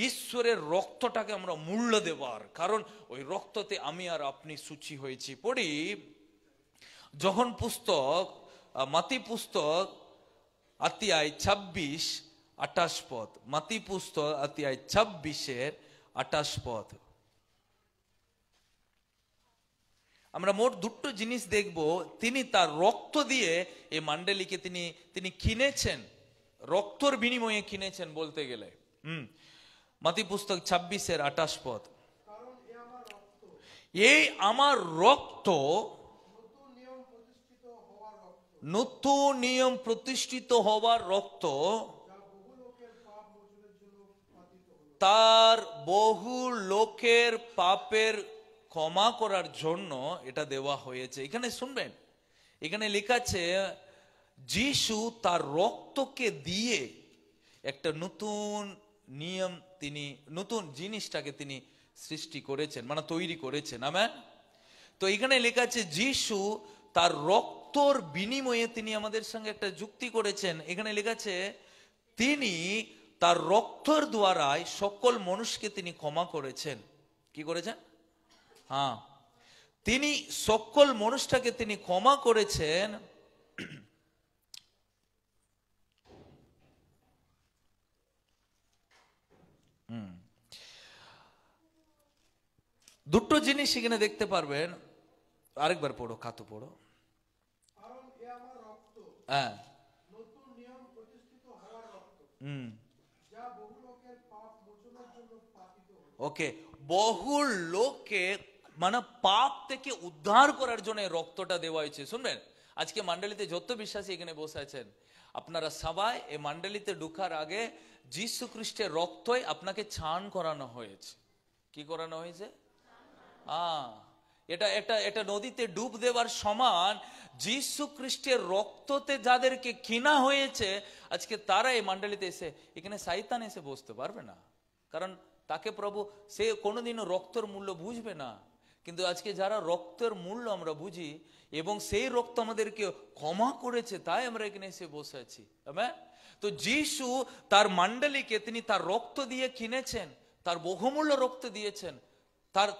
ঈশ্বরের রক্তটাকে আমরা মূল্য দেবার, কারণ ওই রক্ততে আমি আর আপনি সূচি হয়েছি। পড়ি যোহন পুস্তক, মাতি পুস্তক অধ্যায় 26-28 পদ। মাতি পুস্তক অধ্যায় 26-28 পদ। আমরা মোট দুটো জিনিস দেখব। তিনি তার রক্ত দিয়ে এই মণ্ডলীকে তিনি কিনেছেন, রক্তর বিনিময়ে কিনেছেন বলতে গেলে। মাতি পুস্তক 26-28 পদ। এই আমার রক্ত, নতুন নিয়ম প্রতিষ্ঠিত হওয়ার রক্ত, তার বহু লোকের পাপের ক্ষমা করার জন্য এটা দেওয়া হয়েছে। এখানে শুনবেন, এখানে লেখা আছে যিশু তার রক্তকে দিয়ে একটা নতুন নিয়ম, তিনি নতুন জিনিসটাকে তিনি সৃষ্টি করেছেন, মানে তৈরি করেছেন। আমেন। তো এখানে লেখা আছে যিশু তার রক্তর বিনিময়ে তিনি আমাদের সঙ্গে একটা যুক্তি করেছেন। এখানে লেখা আছে তিনি তার রক্তর দ্বারাই সকল মানুষকে তিনি ক্ষমা করেছেন। কি করেছেন? হ্যাঁ, তিনি সকল মানুষটাকে তিনি ক্ষমা করেছেন। দুটো জিনিস এখানে দেখতে পারবেন, আরেকবার পড়ো, কাতু পড়ো। হ্যাঁ, ওকে, বহু লোককে মানে পাপ থেকে উদ্ধার করার জন্য রক্তটা দেওয়া হয়েছে। শুনবেন, আজকে মণ্ডলীতে যত বিশ্বাসী এখানে বসে আছেন, আপনারা সবাই এই মণ্ডলীতে ঢুকার আগে যীশু খ্রিস্টের রক্তই আপনাকে ছান করানো হয়েছে। কি করানো হয়েছে? এটা এটা এটা নদীতে ডুব দেওয়ার সমান। যীশু খ্রিস্টের রক্ততে যাদেরকে কিনা হয়েছে, আজকে তারা এই মণ্ডলীতে এসে, এখানে শয়তান এসে বসতে পারবে না, কারণ তাকে প্রভু, সে কোনোদিনও রক্তের মূল্য বুঝবে না। কিন্তু আজকে যারা রক্তের মূল্য আমরা বুঝি এবং সেই রক্ত আমাদেরকে ক্ষমা করেছে, তাই আমরা এখানে এসে বসে আছি। তো যিশু তার মণ্ডলীকে তিনি তার রক্ত দিয়ে কিনেছেন, তার বহুমূল্য রক্ত দিয়েছেন।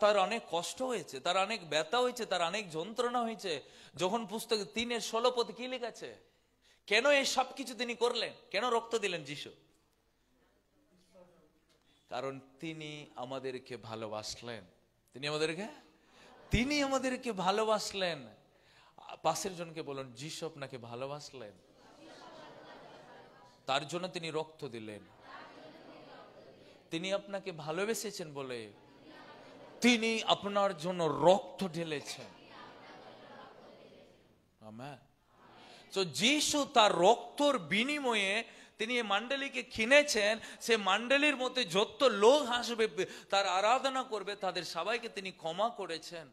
তার অনেক কষ্ট হয়েছে, তার অনেক ব্যথা হয়েছে, তার অনেক যন্ত্রণা হয়েছে। যখন পুস্তক 3:16 কি লিখেছে, কেন এই সব কিছু তিনি করলেন, কেন রক্ত দিলেন যিশু? কারণ তিনি আমাদেরকে ভালোবাসলেন। তিনি আমাদেরকে ভালোবাসলেন। পাশের জনকে বলুন, যিশু আপনাকে ভালোবাসলেন, তার জন্য তিনি রক্ত দিলেন। তিনি আপনাকে ভালোবেসেছেন বলে তিনি আপনার জন্য রক্ত ঢেলেছেন। আমেন। তো যিশু তার রক্তর বিনিময়ে তিনি এই মণ্ডলীকে কিনেছেন। সে মণ্ডলীর মধ্যে যত লোক আসবে, তার আরাধনা করবে, তাদের সবাইকে তিনি ক্ষমা করেছেন।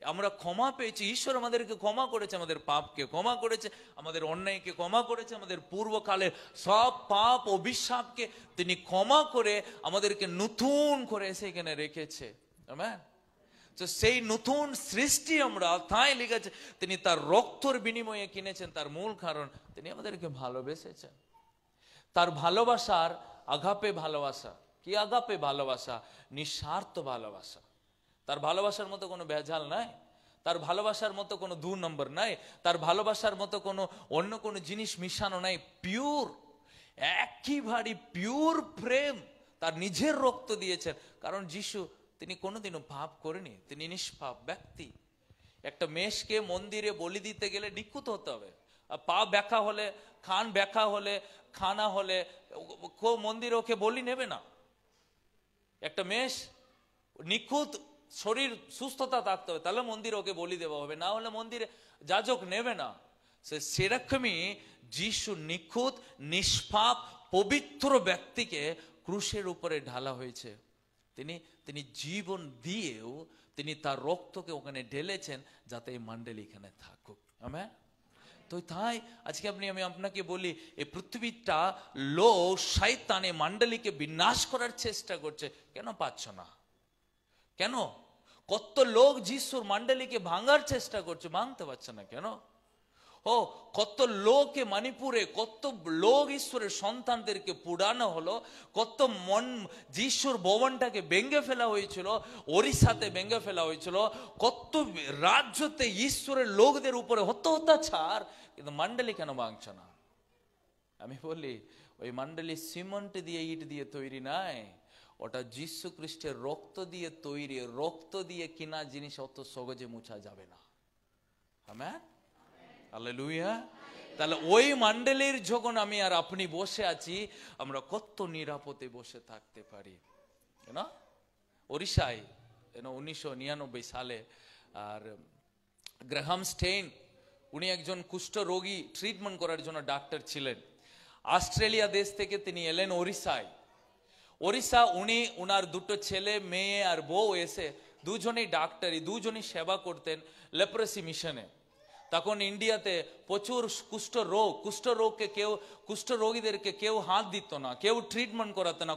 আমরা ক্ষমা পেয়েছি, ঈশ্বর আমাদেরকে ক্ষমা করেছে, আমাদের পাপকে ক্ষমা করেছে, আমাদের অন্যায়কে ক্ষমা করেছে, আমাদের পূর্বকালের সব পাপ অভিশাপকে তিনি ক্ষমা করে আমাদেরকে নতুন করে এসে এখানে রেখেছে। আমেন। তো সেই নতুন সৃষ্টি আমরা, তাই লিখেছে তিনি তার রক্তর বিনিময়ে কিনেছেন। তার মূল কারণ তিনি আমাদেরকে ভালোবেসেছেন। তার ভালোবাসার আগাপে ভালোবাসা। কি আগাপে ভালোবাসা? নিঃস্বার্থ ভালোবাসা। তার ভালোবাসার মতো কোনো ভেজাল নাই, তার ভালোবাসার মতো কোনো 2 নম্বর নাই, তার ভালোবাসার মতো কোনো অন্য কোনো জিনিস মিশানো নাই। পিওর, একেবারে পিওর প্রেম। তার নিজের রক্ত দিয়েছেন, কারণ যিশু তিনি কোনোদিনও পাপ করেনি, তিনি নিষ্পাপ ব্যক্তি। একটা মেষকে মন্দিরে বলি দিতে গেলে নিখুঁত হতে হবে। পা ব্যাকা হলে, খান ব্যাকা হলে, খানা হলে মন্দিরে ওকে বলি নেবে না। একটা মেষ নিখুঁত, শরীর সুস্থতা থাকতে হবে, তাহলে মন্দিরে ওকে বলি দেওয়া হবে, না হলে মন্দিরে যাজক নেবে না। সেরকমই যিশু নিখুঁত, নিষ্পাপ, পবিত্র ব্যক্তিকে ক্রুশের উপরে ঢালা হয়েছে। তিনি জীবন দিয়েও তিনি তার রক্তকে ওখানে ঢেলেছেন, যাতে এই মণ্ডলী এখানে থাকুক। আমেন। তো তাই আজকে আমি আপনাকে বলি, এই পৃথিবীটা লোক, শয়তান এই মণ্ডলীকে বিনাশ করার চেষ্টা করছে। কেন পাচ্ছ না? কেন? কত লোক যিশুর মণ্ডলীকে ভাঙার চেষ্টা করছে, ভাঙতে পারছে না কেন? কত লোকে মণিপুরে, কত লোক ঈশ্বরের সন্তানদেরকে পুড়ানো হলো, কত যিশুর ভবনটাকে ভেঙে ফেলা হয়েছিল, ওড়িশাতে ভেঙে ফেলা হয়েছিল, কত রাজ্যতে ঈশ্বরের লোকদের উপরে অত্যাচার, কিন্তু মণ্ডলী কেন ভাঙছে না? আমি বলি, ওই মণ্ডলী সিমেন্ট দিয়ে, ইট দিয়ে তৈরি নাই, ওটা যিশু খ্রিস্টের রক্ত দিয়ে তৈরি। রক্ত দিয়ে কিনা জিনিস অত সহজে মুছা যাবে না। আমেন। হালেলুয়া। তাহলে ওই মণ্ডলীর যখন আমি আর আপনি বসে আছি, আমরা কত নিরাপদে বসে থাকতে পারি। ওড়িশায় 1999 সালে আর গ্রাহাম স্টেইন, উনি একজন কুষ্ঠ রোগী ট্রিটমেন্ট করার জন্য ডাক্তার ছিলেন। অস্ট্রেলিয়া দেশ থেকে তিনি এলেন ওড়িশায়। উনি ওনার 2 ছেলে, মেয়ে আর বউ এসে দুজনেই ডাক্তারি, দুজনেই সেবা করতেন লেপ্রসি মিশনে। তখন ইন্ডিয়াতে প্রচুর কুষ্ঠরোগীদেরকে কেউ হাত দিত না, কেউ ট্রিটমেন্ট করাতো না,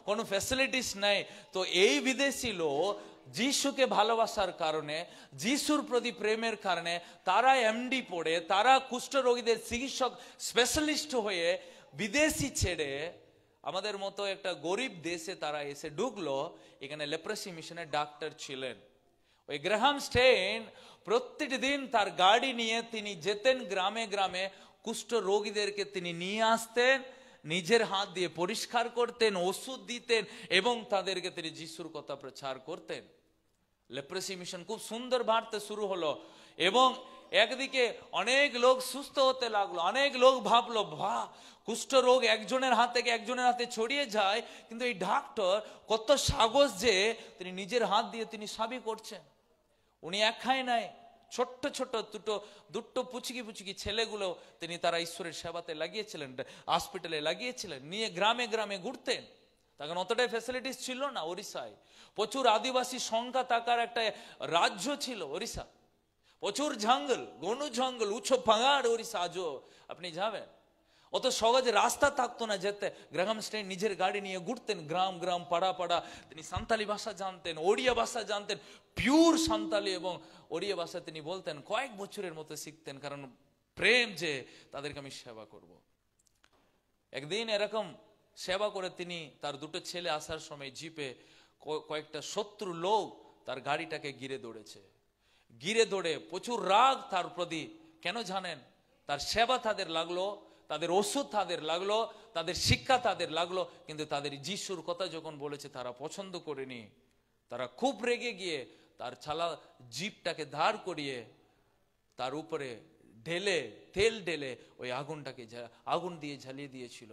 কোনো ফ্যাসিলিটিস নাই। তো এই বিদেশি লোক যিশুকে ভালোবাসার কারণে, যিশুর প্রতি প্রেমের কারণে তারা এমডি পড়ে, তারা কুষ্ঠরোগীদের চিকিৎসক স্পেশালিস্ট হয়ে বিদেশি ছেড়ে আমাদের মতো একটা গরিব দেশে তারা এসে ঢুকলো। এখানে লেপ্রসি মিশনের ডাক্তার ছিলেন। ওই গ্রাহাম স্টেইন প্রত্যেক দিন তার গাড়ি নিয়ে তিনি যেতেন গ্রামে গ্রামে, কুষ্ঠ রোগীদেরকে তিনি নিয়ে আসতেন, নিজের হাত দিয়ে পরিষ্কার করতেন, ওষুধ দিতেন এবং তাদেরকে তিনি যিশুর কথা প্রচার করতেন। লেপ্রেসি মিশন খুব সুন্দর বাড়তে শুরু হলো, এবং একদিকে অনেক লোক সুস্থ হতে লাগলো। অনেক লোক ভাবলো, বাহ, কুষ্ঠ রোগ একজনের হাত থেকে একজনের হাতে ছড়িয়ে যায়, কিন্তু এই ডাক্তার কত সাহস যে তিনি নিজের হাত দিয়ে তিনি সাবি করছেন। উনি একাই নাই, ছোট্ট ছোট্ট দুটো পুচকি পুচকি ছেলেগুলো তিনি তারা ঈশ্বরের সেবাতে লাগিয়েছিলেন, হসপিটালে লাগিয়েছিলেন, নিয়ে গ্রামে গ্রামে ঘুরতেন। তখন অতটাই ফ্যাসিলিটিস ছিল না ওড়িশায়। প্রচুর আদিবাসী সংখ্যা থাকার একটা রাজ্য ছিল ওড়িশা। প্রচুর জঙ্গল, ঘন জঙ্গল, উঁচু পাহাড় ওড়িশা। আজও আপনি যাবেন, অত সহজে রাস্তা থাকতো না যেতে। গ্রাহাম স্টেইন নিজের গাড়ি নিয়ে ঘুরতেন গ্রাম গ্রাম, পাড়া পাড়া। তিনি সান্তালি ভাষা জানতেন, ওড়িয়া ভাষা জানতেন, পিওর সান্তালি এবং ওড়িয়া ভাষা তিনি বলতেন। কয়েক বছরের মতো শিখতেন, কারণ প্রেম যে তাদেরকে আমি সেবা করব। একদিন এরকম সেবা করে তিনি তার দুটো ছেলে আসার সময় জিপে কয়েকটা শত্রু লোক তার গাড়িটাকে ঘিরে দৌড়েছে। ঘিরে দৌড়ে প্রচুর রাগ তার প্রতি। কেন জানেন? তার সেবা তাদের লাগলো, তাদের ওষুধ তাদের লাগলো, তাদের শিক্ষা তাদের লাগলো, কিন্তু তাদের যিশুর কথা যখন বলেছে তারা পছন্দ করেনি। তারা খুব রেগে গিয়ে তার চালা জিপটাকে দাঁড় করিয়ে তার উপরে তেল ঢেলে ওই আগুন দিয়ে জ্বালিয়ে দিয়েছিল।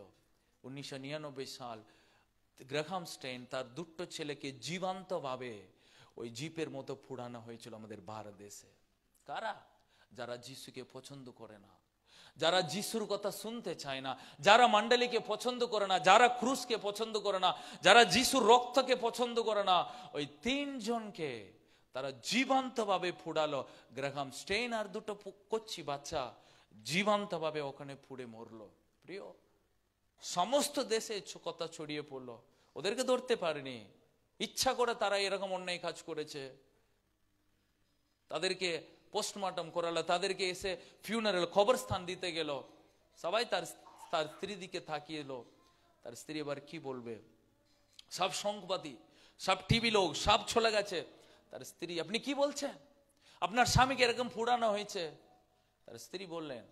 1999 সাল গ্রাহাম স্টেইন তার দুটো ছেলেকে জীবন্ত ভাবে ওই জিপের মতো পুড়ানো হয়েছিল আমাদের ভারত দেশে। কারা? যারা যিশুকে পছন্দ করে না, যারা যিশুর কথা শুনতে চায় না, যারা মণ্ডলীকে পছন্দ করে না, যারা ক্রুশকে পছন্দ করে না, যারা যিশুর রক্তকে পছন্দ করে না, ওই তিনজনকে তারা জীবন্ত ভাবে পুড়ালো। গ্রাহাম স্টেইন আর দুটো কচ্ছি বাচ্চা জীবন্ত ভাবে ওখানে পুড়ে মরলো। প্রিয়, সমস্ত দেশে কথা ছড়িয়ে পড়লো। ওদেরকে ধরতে পারেনি, ইচ্ছা করে তারা এরকম অন্যায় কাজ করেছে। তাদেরকে পোস্টমর্টম করালো, তাদেরকে এসে ফিউনারাল কবরস্থান দিতে গেল। সবাই তার স্ত্রী দিকে তাকিয়ে এলো। তার স্ত্রী এবার কি বলবে? সব সংবাদী, সব টিভি লোক সব চলে গেছে। তার স্ত্রী, আপনি কি বলছেন? আপনার স্বামীকে এরকম পুরানো হয়েছে। তার স্ত্রী বললেন,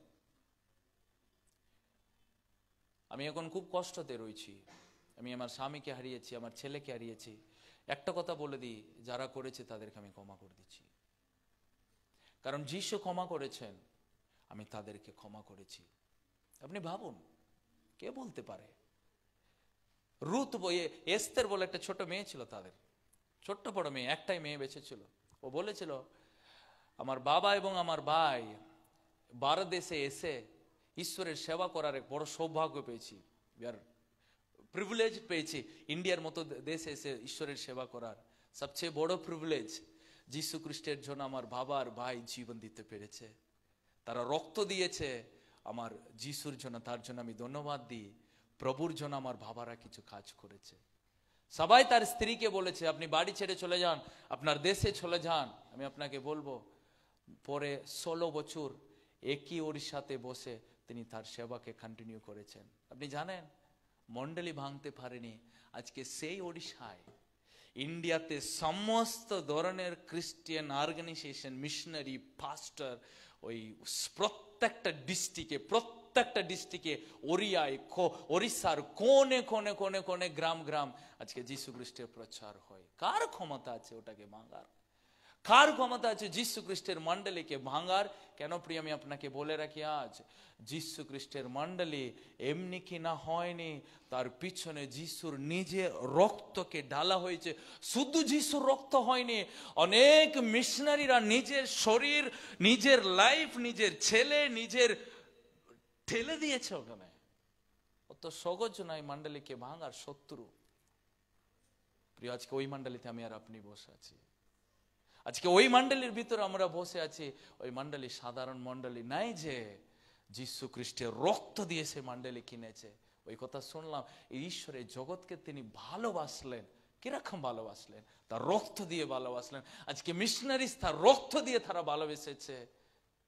আমি এখন খুব কষ্টতে রয়েছি। আমি আমার স্বামীকে হারিয়েছি, আমার ছেলেকে হারিয়েছি। একটা কথা বলে দিই, যারা করেছে তাদেরকে আমি ক্ষমা করে দিচ্ছি, কারণ যিশু ক্ষমা করেছেন, আমি তাদেরকে ক্ষমা করেছি। আপনি ভাবুন, কে বলতে পারে? রুথ বইয়ে এস্তের বলে একটা ছোট মেয়ে ছিল, তাদের ছোট্ট বড় মেয়ে, একটাই মেয়ে বেঁচে ছিল। ও বলেছিল, আমার বাবা এবং আমার ভাই ভারত দেশে এসে ঈশ্বরের সেবা করার এক বড় সৌভাগ্য পেয়েছি, প্রিভিলেজ পেয়েছি। ইন্ডিয়ার মতো দেশে এসে ঈশ্বরের সেবা করার সবচেয়ে বড় প্রিভিলেজ। যিশু খ্রিস্টের জন্য আমার বাবা আর ভাই জীবন দিতে পেরেছে, তারা রক্ত দিয়েছে আমার যিশুর জন্য। তার জন্য আমি ধন্যবাদ দিই। প্রভুর জন্য আমার বাবারা কিছু কাজ করেছে। সবাই তার স্ত্রীকে বলেছে, আপনি বাড়ি ছেড়ে চলে যান, আপনার দেশে চলে যান। আমি আপনাকে বলবো, পরে 16 বছর একই ওর সাথে বসে তিনি তার সেবাকে কন্টিনিউ করেছেন। আপনি জানেন, মণ্ডলী ভাঙতে পারেনি। আজকে সেই ওড়িশায়, ইন্ডিয়াতে সমস্ত ধরনের খ্রিস্টিয়ান অর্গানাইজেশন, মিশনারি, পাস্টার, ওই প্রত্যেকটা ডিস্ট্রিক্টে ওড়িশার কোনে কোনে কোনে কোনে গ্রাম গ্রাম আজকে যিশু খ্রিস্টের প্রচার হয়। কার ক্ষমতা আছে ওটাকে ভাঙার? কার ক্ষমতা আছে যিশু খ্রিস্টের মণ্ডলীকে ভাঙার? কেন প্রিয়, আমি আপনাকে বলে রাখি, আজ যিশু খ্রিস্টের মণ্ডলী এমনি কি না হয়নি, তার পিছনে যিশুর নিজের রক্তকে ঢালা হয়েছে। শুধু যিশুর রক্ত হয়নি, অনেক মিশনারিরা নিজের শরীর, নিজের লাইফ, নিজের ছেলে, নিজের ঠেলে দিয়েছে ওখানে। অত সহজ নয় মণ্ডলীকে ভাঙার। শত্রু প্রিয়, আজকে ওই মণ্ডলীতে আমি আর আপনি বসে আছি। আজকে ওই মণ্ডলীর ভিতরে আমরা বসে আছি। ওই মণ্ডলী সাধারণ মণ্ডলী নাই যে যিশু খ্রিস্টের রক্ত দিয়ে সে মণ্ডলী কিনেছে। ওই কথা শুনলাম, ঈশ্বরের জগৎকে তিনি ভালোবাসলেন। কিরকম ভালোবাসলেন? তার রক্ত দিয়ে ভালোবাসলেন। আজকে মিশনারিজ তার রক্ত দিয়ে তারা ভালোবেসেছে।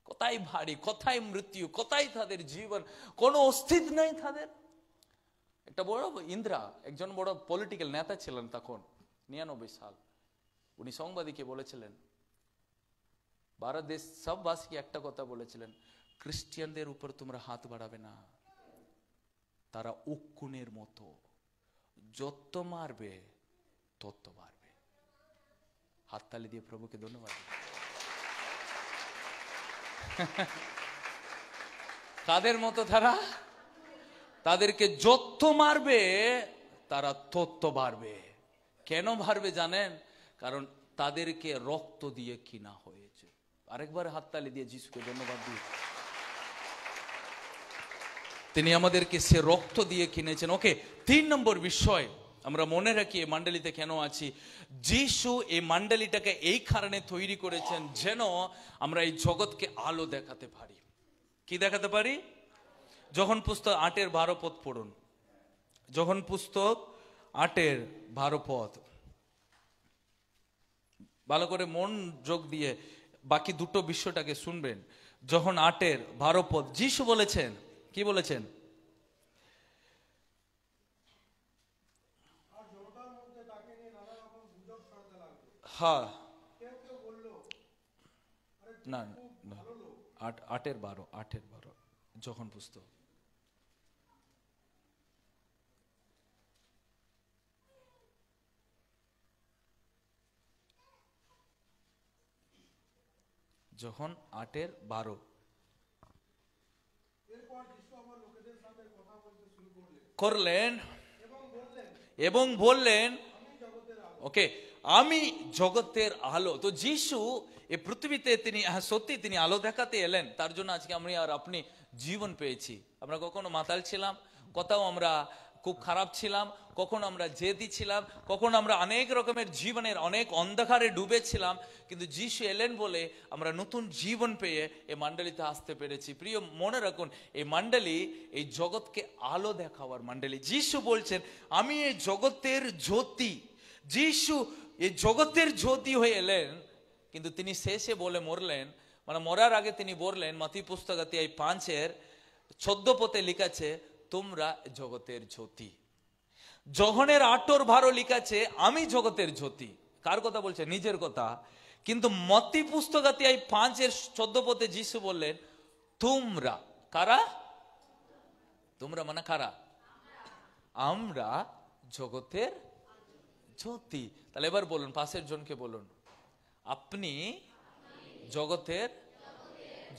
কোথায় ভারী, কোথায় মৃত্যু, কোথায় তাদের জীবন, কোনো অস্তিত্ব নেই তাদের। একটা বড় ইন্দ্রা, একজন বড় পলিটিক্যাল নেতা ছিলেন তখন, 99 সাল। উনি সাংবাদিককে বলেছিলেন, ভারত দেশ সব বাসীকে একটা কথা বলেছিলেন, খ্রিস্টিয়ানদের উপর তোমরা হাত বাড়াবে না, তারা উকুনের মতো, যত মারবে তত বাড়বে। হাততালি দিয়ে প্রভুকে ধন্যবাদ। কাদের মতো তারা? তাদেরকে যত মারবে তারা তত বাড়বে। কেন বাড়বে জানেন? কারণ তাদেরকে রক্ত দিয়ে কিনা হয়েছে। আরেকবার হাততালি দিয়ে যিশুকে ধন্যবাদ দিই। তিনি আমাদেরকে সে রক্ত দিয়ে কিনেছেন। ওকে, 3 নম্বর বিষয় আমরা মনে রাখি এই মণ্ডলীতে কেন আছি। যিশু এই মণ্ডলীটাকে এই কারণে তৈরি করেছেন যেন আমরা এই জগৎকে আলো দেখাতে পারি। কি দেখাতে পারি? যখন পুস্তক 8:12 পদ পড়ুন। যখন পুস্তক 8:12 পদ ভালো করে মনোযোগ দিয়ে বাকি দুটো বিষয়টাকে শুনবেন। যখন 8:12 পদ যিশু বলেছেন, কি বলেছেন? হ্যাঁ, না 8:12 যখন পুস্তক যখন 8:12 করলেন এবং বললেন, ওকে, আমি জগতের আলো। তো যিশু এই পৃথিবীতে তিনি সত্যি তিনি আলো দেখাতে এলেন। তার জন্য আজকে আমি আর আপনি জীবন পেয়েছি। আমরা কখনো মাতাল ছিলাম, কোথাও আমরা খুব খারাপ ছিলাম, কখনো আমরা জেদি ছিলাম, কখনো আমরা অনেক রকমের জীবনের অনেক অন্ধকারে ডুবেছিলাম, কিন্তু যিশু এলেন বলে আমরা নতুন জীবন পেয়ে এই মণ্ডলীতে আসতে পেরেছি। প্রিয়, মনে রাখুন এই মণ্ডলী এই জগৎকে আলো দেখাবার মণ্ডলী। যিশু বলছেন আমি এই জগতের জ্যোতি। যিশু এই জগতের জ্যোতি হয়ে এলেন, কিন্তু তিনি শেষে বলে মরলেন, মানে মরার আগে তিনি বললেন, মাথিউ পুস্তক 5:14 পদে লিখাছে তোমরা জগতের জ্যোতি। যোহনের 8:12 লিখাছে আমি জগতের জ্যোতি। কার কথা বলছে? নিজের কথা। কিন্তু মাথিউ পুস্তক 5:14 পদে যিশু বললেন তোমরা। কারা? তোমরা মানে কারা? আমরা জগতের জ্যোতি। তাহলে এবার বলুন, পাশের জনকে বলুন, আপনি জগতের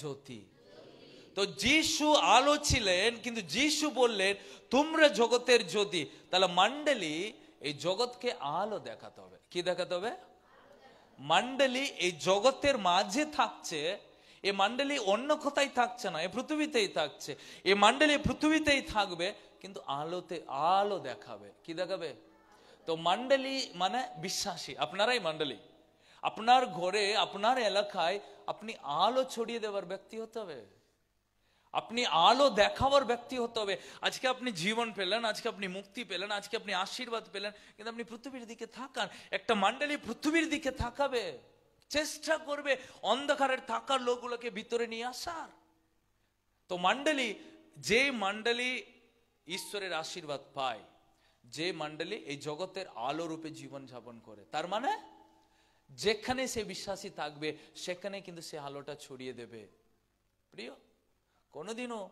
জ্যোতি। তো যিশু আলো ছিলেন, কিন্তু যিশু বললেন তোমরা জগতের জ্যোতি। তাহলে মণ্ডলী এই জগৎকে আলো দেখাতে হবে। কি দেখাতে হবে? মণ্ডলী এই জগতের মাঝে থাকছে। এই মণ্ডলী অন্য কোথায় থাকছে না, এই পৃথিবীতেই থাকছে। এই মণ্ডলী পৃথিবীতেই থাকবে, কিন্তু আলোতে আলো দেখাবে। কি দেখাবে? তো মণ্ডলী মানে বিশ্বাসী। আপনারাই মণ্ডলী। আপনার ঘরে, আপনার এলাকায় আপনি আলো ছড়িয়ে দেওয়ার ব্যক্তি হতে হবে। আপনি আলো দেখাবার ব্যক্তি হতে হবে। আজকে আপনি জীবন পেলেন, আজকে আপনি মুক্তি পেলেন, আজকে আপনি আশীর্বাদ পেলেন, কিন্তু আপনি পৃথিবীর দিকে তাকান। একটা মণ্ডলী পৃথিবীর দিকে তাকাবে, চেষ্টা করবে অন্ধকারের থাকার লোকগুলোকে ভিতরে নিয়ে আসার। তো মণ্ডলী, যে মণ্ডলী ঈশ্বরের আশীর্বাদ পায়, যে মণ্ডলী এই জগতের আলো রূপে জীবন যাপন করে, তার মানে যেখানে সে বিশ্বাসী থাকবে সেখানে কিন্তু সে আলোটা ছড়িয়ে দেবে। প্রিয়, কোনোদিনও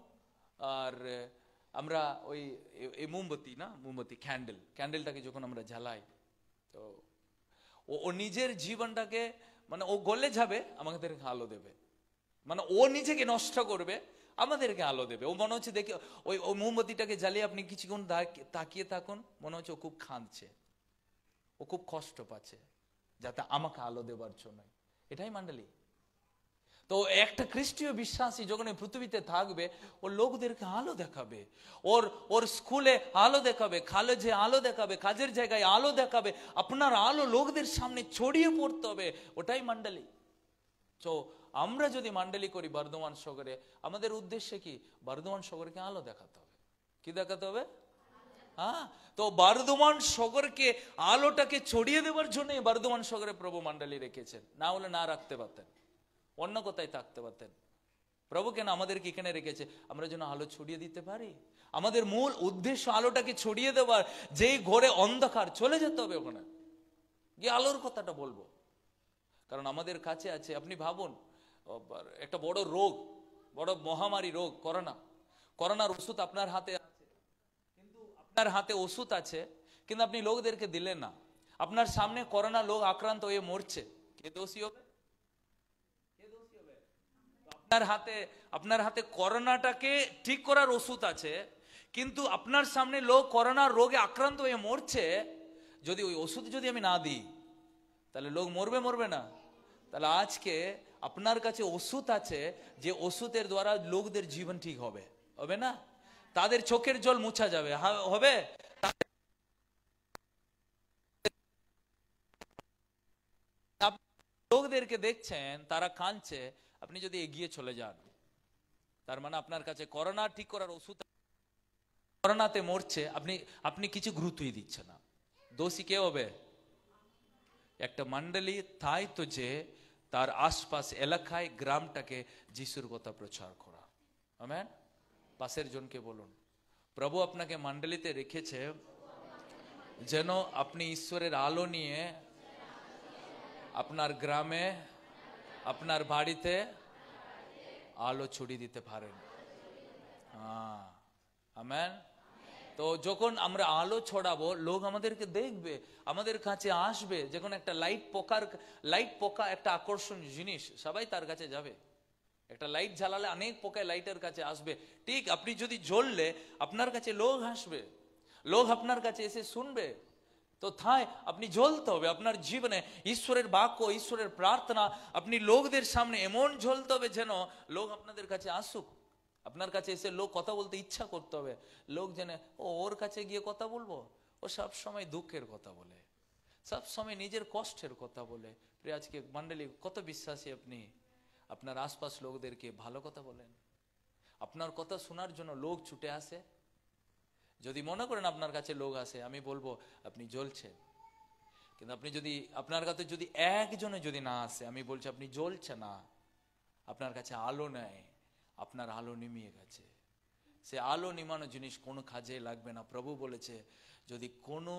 আর আমরা ওই মোমবাতি না, মোমবাতি ক্যান্ডেলটাকে যখন আমরা জ্বালাই, তো ও নিজের জীবনটাকে মানে ও গলে যাবে, আমাদেরকে আলো দেবে। মানে ও নিজেকে নষ্ট করবে, আমাদেরকে আলো দেবে। ও মনে হচ্ছে দেখে ওই মোমবাতিটাকে জ্বালিয়ে আপনি কিছুক্ষণ তাকিয়ে থাকুন, মনে হচ্ছে ও খুব কাঁদছে, ও খুব কষ্ট পাচ্ছে, যাতে আমাকে আলো দেবার জন্য। এটাই মণ্ডলী। তো একটা খ্রিস্টীয় বিশ্বাসী যখন এই পৃথিবীতে থাকবে, ও লোকদেরকে আলো দেখাবে। ওর স্কুলে আলো দেখাবে, কলেজে আলো দেখাবে, কাজের জায়গায় আলো দেখাবে। আপনার আলো লোকদের সামনে ছড়িয়ে পড়তে হবে। ওটাই মণ্ডলী। তো আমরা যদি মণ্ডলী করি বর্ধমান শহরে, আমাদের উদ্দেশ্য কি? বর্ধমান শহরকে আলো দেখাতে হবে। কি দেখাতে হবে? হ্যাঁ, তো বর্ধমান শহরকে আলোটাকে ছড়িয়ে দেওয়ার জন্য বর্ধমান শহরে প্রভু মণ্ডলী রেখেছেন। না হলে না রাখতে পারতেন, অন্য কোথায় থাকতে পারতেন। প্রভু কেন আমাদেরকে এখানে রেখেছে? আমরা যেন আলো ছড়িয়ে দিতে পারি। আমাদের মূল উদ্দেশ্য আলোটাকে ছড়িয়ে দেওয়ার। যেই ঘরে অন্ধকার, চলে যেতে হবে ওখানে গিয়ে আলোর কথাটা বলবো। কারণ আমাদের কাছে আছে, আপনি ভাবুন, একটা বড় রোগ, বড় মহামারী রোগ করোনার ওষুধ আপনার হাতে আছে, কিন্তু আপনার হাতে ওষুধ আছে, কিন্তু আপনি লোকদেরকে দিলেন না। আপনার সামনে করোনা লোক আক্রান্ত হয়ে মরছে, কে দোষী হবে? আপনার হাতে করোনাটাকে ঠিক করার ওষুধ আছে, কিন্তু আপনার সামনে লোক করোনার রোগে আক্রান্ত হয়ে মরছে, যদি ওই ওষুধ যদি আমি না দিই তাহলে লোক মরবে না? তাহলে আজকে আপনার কাছে ওষুধ আছে, যে ওষুধের দ্বারা লোকদের জীবন ঠিক হবে, হবে না? তাদের চোখের জল মুছা যাবে, হবে? লোকদেরকে দেখছেন তারা কাঁদছে, আপনি যদি এগিয়ে চলে যান, তার মানে আপনার কাছে করোনা ঠিক করার ওষুধ, করোনাতে মরছে, আপনি কিছু গুরুত্বই দিচ্ছে না। দোষী কে হবে? একটা মণ্ডলী, তাই তো যে তার আশপাশ এলাকায় গ্রামটাকে যিশুর কথা প্রচার করা। আমেন। পাশের জনকে বলুন, প্রভু আপনাকে মণ্ডলীতে রেখেছে যেন আপনি ঈশ্বরের আলো নিয়ে আপনার গ্রামে, আপনার বাড়িতে আলো ছড়িয়ে দিতে পারেন। আমেন। তো যখন আমরা আলো ছড়াবো, লোক আমাদেরকে দেখবে, আমাদের কাছে আসবে। যখন একটা লাইট পোকা একটা আকর্ষণীয় জিনিস, সবাই তার কাছে যাবে। একটা লাইট জ্বালালে অনেক পোকা লাইটের কাছে আসবে। ঠিক আপনি যদি জ্বললে আপনার কাছে লোক আসবে, লোক আপনার কাছে এসে শুনবে। তো তাই আপনি জ্বলতে হবে আপনার জীবনে। ঈশ্বরের বাক্য, ঈশ্বরের প্রার্থনা আপনি লোকদের সামনে এমন জ্বলতে হবে যেন লোক আপনাদের কাছে আসুক। আপনার কাছে এসে লোক কথা বলতে ইচ্ছা করতে হবে। লোক জেনে ওর কাছে গিয়ে কথা বলবো, ও সব সময় দুঃখের কথা বলে, সব সময় নিজের কষ্টের কথা বলে। প্রিয় আজকে মণ্ডলী, কত বিশ্বাসী আপনি? আপনার আশপাশ লোকদেরকে ভালো কথা বলেন, আপনার কথা শোনার জন্য লোক ছুটে আসে। যদি মনে করেন আপনার কাছে লোক আসে, আমি বলবো আপনি জ্বলছেন। কিন্তু আপনি যদি আপনার কাছে যদি একজনে যদি না আসে, আমি বলছি আপনি জ্বলছে না, আপনার কাছে আলো নেই, আপনার আলো নিমিয়ে গেছে। সে আলো নিমানো জিনিস কোনো কাজে লাগবে না। প্রভু বলেছে যদি কোনো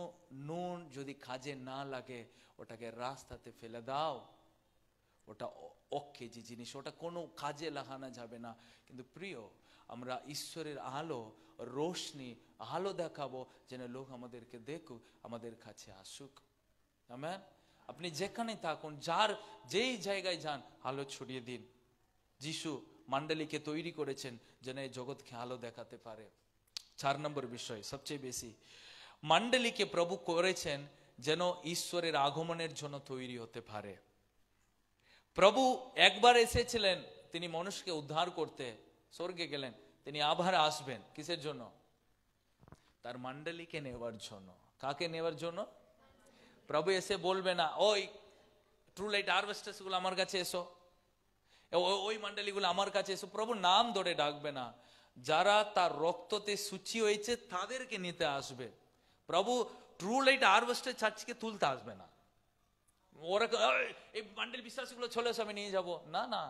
নুন যদি কাজে না লাগে, ওটাকে রাস্তাতে ফেলে দাও, ওটা অকেজি জিনিস, ওটা কোনো কাজে লাগানো যাবে না। কিন্তু প্রিয়, আমরা ঈশ্বরের আলো, রোশনি, আলো দেখাবো যেন লোক আমাদেরকে দেখুক, আমাদের কাছে আসুক। আমেন। আপনি যেখানে থাকুন, যেই জায়গায় যান, আলো ছড়িয়ে দিন। যিশু মণ্ডলীকে তৈরি করেছেন যেন এই জগৎকে আলো দেখাতে পারে। 4 নম্বর বিষয়, সবচেয়ে বেশি মণ্ডলীকে প্রভু করেছেন যেন ঈশ্বরের আগমনের জন্য তৈরি হতে পারে। প্রভু একবার এসেছিলেন, তিনি মানুষকে উদ্ধার করতে স্বর্গে গেলেন, তিনি আবার আসবেন কিসের জন্য? তার মণ্ডলীকে নেওয়ার জন্য। কাকে নেওয়ার জন্য? প্রভু এসে বলবে না ওই ট্রু লাইট হারভেস্টার্স গুলো আমার কাছে এসো, ওই মণ্ডলীগুলো আমার কাছে এসো। প্রভু নাম ধরে ডাকবে না, যারা তার রক্ততে সূচি হয়েছে তাদেরকে নিতে আসবে। প্রভু ট্রু লাইট হারভেস্টার চার্চকে তুলতে আসবে না। ওরা এই মণ্ডলী বিশ্বাসীগুলো চলে এসে আমি নিয়ে যাবো, না না।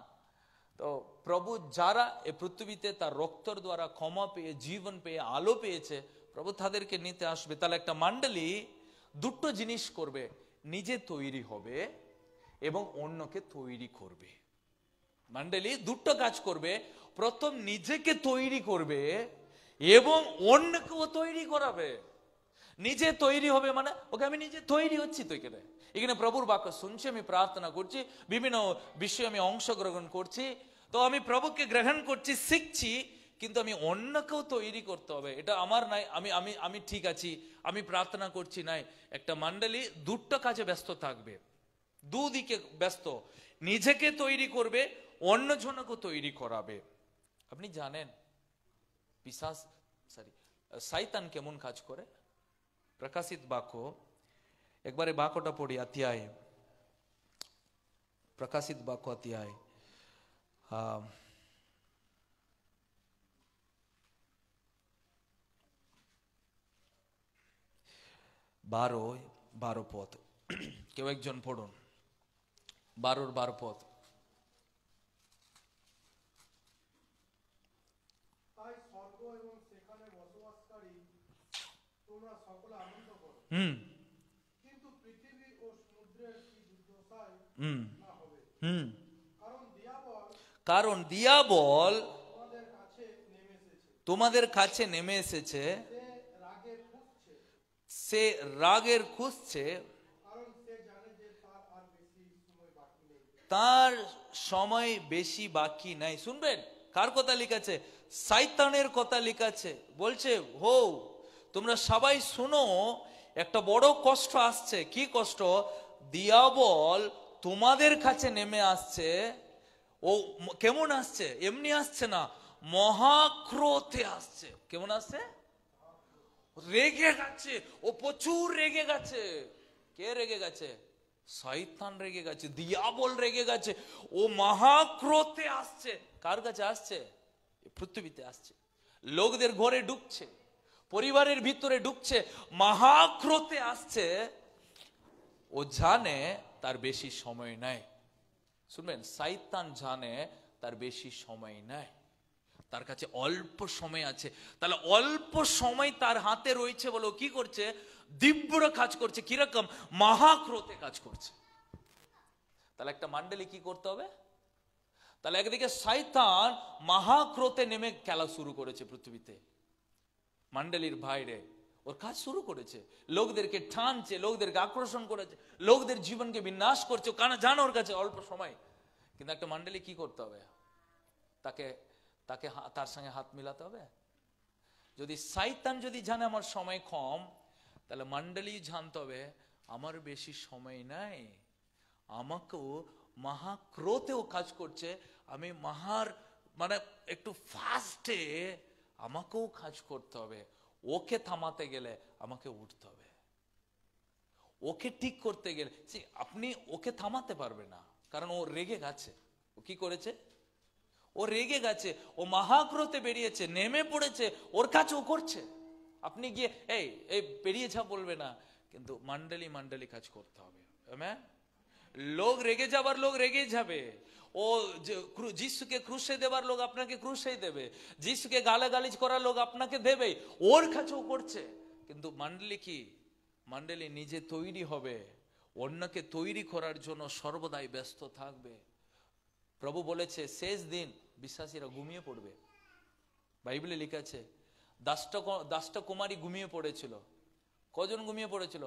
তো প্রভু যারা এই পৃথিবীতে তার রক্তর দ্বারা ক্ষমা পেয়ে, জীবন পেয়ে, আলো পেয়েছে, প্রভু তাদেরকে নিতে আসবে। তাহলে একটা মণ্ডলী দুটো জিনিস করবে, নিজে তৈরি হবে এবং অন্যকে তৈরি করবে। মণ্ডলী দুটো কাজ করবে, প্রথম নিজেকে তৈরি করবে এবং অন্যকেও তৈরি করাবে। নিজে তৈরি হবে মানে ওকে আমি নিজে তৈরি হচ্ছি তো এখানে প্রভুর বাক্য শুনছি, আমি প্রার্থনা করছি, বিভিন্ন বিষয়ে আমি অংশগ্রহণ করছি, তো আমি প্রভুকে গ্রহণ করছি, শিখছি, কিন্তু আমি অন্যকেও তৈরি করতে হবে। এটা আমার নাই, আমি আমি আমি ঠিক আছি, আমি প্রার্থনা করছি নাই। একটা মণ্ডলী দুটো কাজে ব্যস্ত থাকবে, দুদিকে ব্যস্ত, নিজেকে তৈরি করবে, অন্যজনকে তৈরি করাবে। আপনি জানেন শয়তান কেমন কাজ করে? প্রকাশিত বাক্য, একবারে বাক্যটা পড়ি, অধ্যায়, প্রকাশিত বাক্য অধ্যায় 12 পদ। কেউ একজন পড়ুন 12 পদ।
কিন্তু পৃথিবী ও সমুদ্রের কি দুর্দশায় না হবে।
কারণ দিয়াবল তোমাদের কাছে নেমে এসেছে, সে রাগের খুঁজছে তার সময় বেশি বাকি নাই। শুনবেন কার কথা লিখেছে? শয়তানের কথা লিখেছে। বলছে হো তোমরা সবাই শুনো, একটা বড় কষ্ট আসছে। কি কষ্ট? দিয়াবল তোমাদের কাছে নেমে আসছে। ও কেমন আসছে? এমনি আসছে না, মহাক্রোধে আসছে। কেমন আসছে? রেগে গেছে। ও প্রচুর রেগে গেছে। কে রেগে গেছে? শয়তান রেগে গেছে, দিয়াবল রেগে গেছে। ও মহাক্রোধে আসছে। কার কাছে আসছে? পৃথিবীতে আসছে, লোকদের ঘরে ঢুকছে, পরিবারের ভিতরে ঢুকছে, মহাক্রোধে আসছে। ও জানে তার বেশি সময় নাই। শুনবেন, শয়তান জানে তার বেশি সময় নাই, তার কাছে অল্প সময় আছে। তাহলে অল্প সময় তার হাতে রয়েছে বলে কি করছে? দিব্য কাজ করছে। কিরকম? মহাক্রোধে কাজ করছে। তাহলে একটা মণ্ডলী কি করতে হবে? তাহলে একদিকে শয়তান মহাক্রোধে নেমে খেলা শুরু করেছে পৃথিবীতে, মণ্ডলীর বাইরে ওর কাজ শুরু করেছে, লোকদেরকে টানছে, লোকদেরকে আকর্ষণ করেছে, লোকদের জীবনকে বিনাশ করছে। কারণ জানো ওর কাছে অল্প সময়। কিন্তু একটা মণ্ডলী কি করতে হবে? তাকে তাকে তার সঙ্গে হাত মিলাতে হবে। যদি শয়তান যদি জানে আমার সময় কম, তাহলে মণ্ডলী জানতে হবে আমার বেশি সময় নাই, আমাকেও মহাক্রোধেও কাজ করছে, আমি মানে একটু ফাস্টে আমাকেও কাজ করতে হবে। ওকে থামাতে গেলে আমাকে উঠতে হবে, ওকে ঠিক করতে গেলে আপনি ওকে থামাতে পারবে না, কারণ ও রেগে গেছে। ও কি করেছে? ও রেগে গেছে, ও মহাক্রোধে বেরিয়েছে, নেমে পড়েছে, ওর কাছে ও করছে। আপনি গিয়ে এই এই বেরিয়ে যা বলবে না, কিন্তু মণ্ডলী কাজ করতে হবে। লোক রেগে যাবার লোক রেগে যাবে। ও যিশুকে ক্রুশে দেবার লোক আপনাকে ক্রুশে দেবে, যিশুকে গালাগালিজ করার লোক আপনাকে দেবে। ওর কাছে ও করছে। কিন্তু মণ্ডলী কি? মণ্ডলী নিজে তৈরি হবে, অন্যকে তৈরি করার জন্য সর্বদাই ব্যস্ত থাকবে। প্রভু বলেছে শেষ দিন বিশ্বাসীরা ঘুমিয়ে পড়বে। বাইবেলে লেখা আছে 10টা কুমারী ঘুমিয়ে পড়েছিল। কজন ঘুমিয়ে পড়েছিল?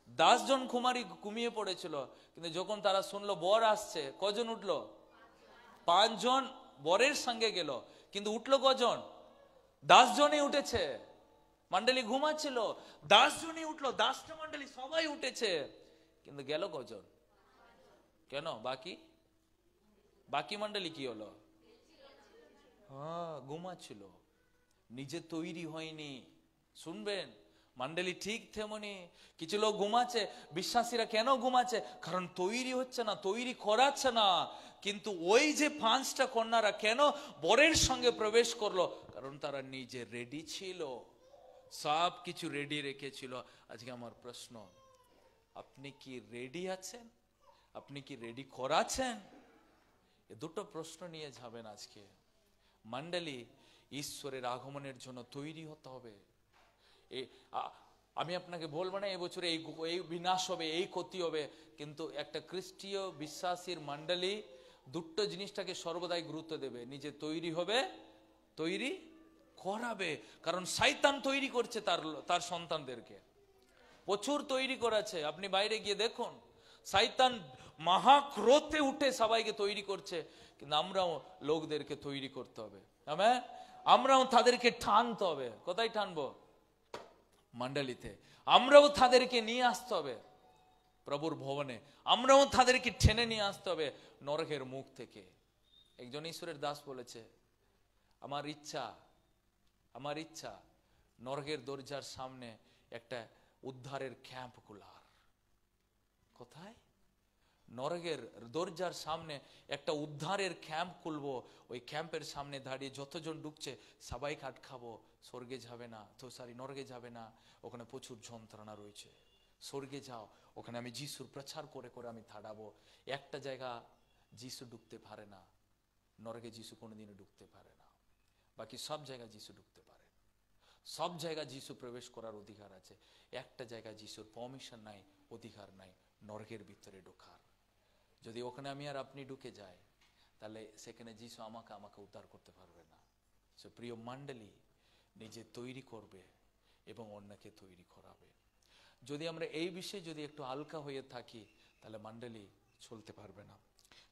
10 জন কুমারী ঘুমিয়ে পড়েছিল। কিন্তু যখন তারা শুনলো বর আসছে, কজন উঠলো? 5 জন বরের সঙ্গে গেল। কিন্তু উঠলো কজন? 10 জনই উঠেছে। মণ্ডলী ঘুমাচ্ছিল, 10 জনই উঠলো। 10টা মণ্ডলী সবাই উঠেছে, কিন্তু গেল কজন? কেন? বাকি মণ্ডলী কি হলো? ঘুমাচ্ছিল, নিজে তৈরি হয়নি। শুনবেন, মণ্ডলী ঠিক তেমনি কিছু লোক ঘুমাচ্ছে। বিশ্বাসীরা কেন ঘুমাচ্ছে? কারণ তৈরি হচ্ছে না, তৈরি করাচ্ছে না। কিন্তু ওই যে 5টা কন্যারা কেন বরের সঙ্গে প্রবেশ করলো? কারণ তারা নিজে রেডি ছিল, সব কিছু রেডি রেখেছিল। আজকে আমার প্রশ্ন, আপনি কি রেডি আছেন? আপনি কি রেডি করাচ্ছেন? এ দুটো প্রশ্ন নিয়ে যাবেন আজকে। মণ্ডলী ঈশ্বরের আগমনের জন্য তৈরি হতে হবে। আমি আপনাকে বলবো না এবছরে এই বিনাশ হবে, এই ক্ষতি হবে, কিন্তু একটা খ্রিস্টীয় বিশ্বাসীর মণ্ডলী দুটো জিনিসটাকে সর্বদাই গুরুত্ব দেবে। নিজে তৈরি হবে, তৈরি করাবে। কারণ শয়তান তৈরি করছে তার সন্তানদেরকে, প্রচুর তৈরি করেছে। আপনি বাইরে গিয়ে দেখুন, শয়তান মহাক্রোধে উঠে সবাইকে তৈরি করছে। কিন্তু আমরাও লোকদেরকে তৈরি করতে হবে। আমরাও তাদেরকে টানতে হবে। কোথায় টানবো? মণ্ডলীতে। আমরাও তাদেরকে নিয়ে আসতে হবে প্রভুর ভবনে। আমরাও তাদেরকে টেনে নিয়ে আসতে হবে নরকের মুখ থেকে। একজন ঈশ্বরের দাস বলেছে, আমার ইচ্ছা নরকের দরজার সামনে একটা উদ্ধারের ক্যাম্প খোলার। কোথায়? নরকের দরজার সামনে একটা উদ্ধারের ক্যাম্প খুলবো। ওই ক্যাম্পের সামনে দাঁড়িয়ে যতজন ঢুকছে সবাইকে আটকাবো। স্বর্গে যাবে না, নরকে যাবে না, ওখানে প্রচুর যন্ত্রণা রয়েছে। স্বর্গে যাও, ওখানে আমি যিশুর প্রচার করে করে আমি দাঁড়াবো। একটা জায়গা যিশু ঢুকতে পারে না, নরকে যিশু কোনোদিনও ঢুকতে পারে না। বাকি সব জায়গায় যিশু ঢুকতে পারে, সব জায়গায় যিশু প্রবেশ করার অধিকার আছে। একটা জায়গায় যিশুর পারমিশন নাই, অধিকার নাই, নরকের ভিতরে ঢোকার। যদি ওখানে আমি আর আপনি ঢুকে যাই, তাহলে সেখানে যিশু আমাকে উদ্ধার করতে পারবে না। সো প্রিয় মণ্ডলী, নিজে তৈরি করবে এবং অন্যকে তৈরি করাবে। যদি আমরা এই বিষয়ে যদি একটু হালকা হয়ে থাকি, তাহলে মণ্ডলী চলতে পারবে না।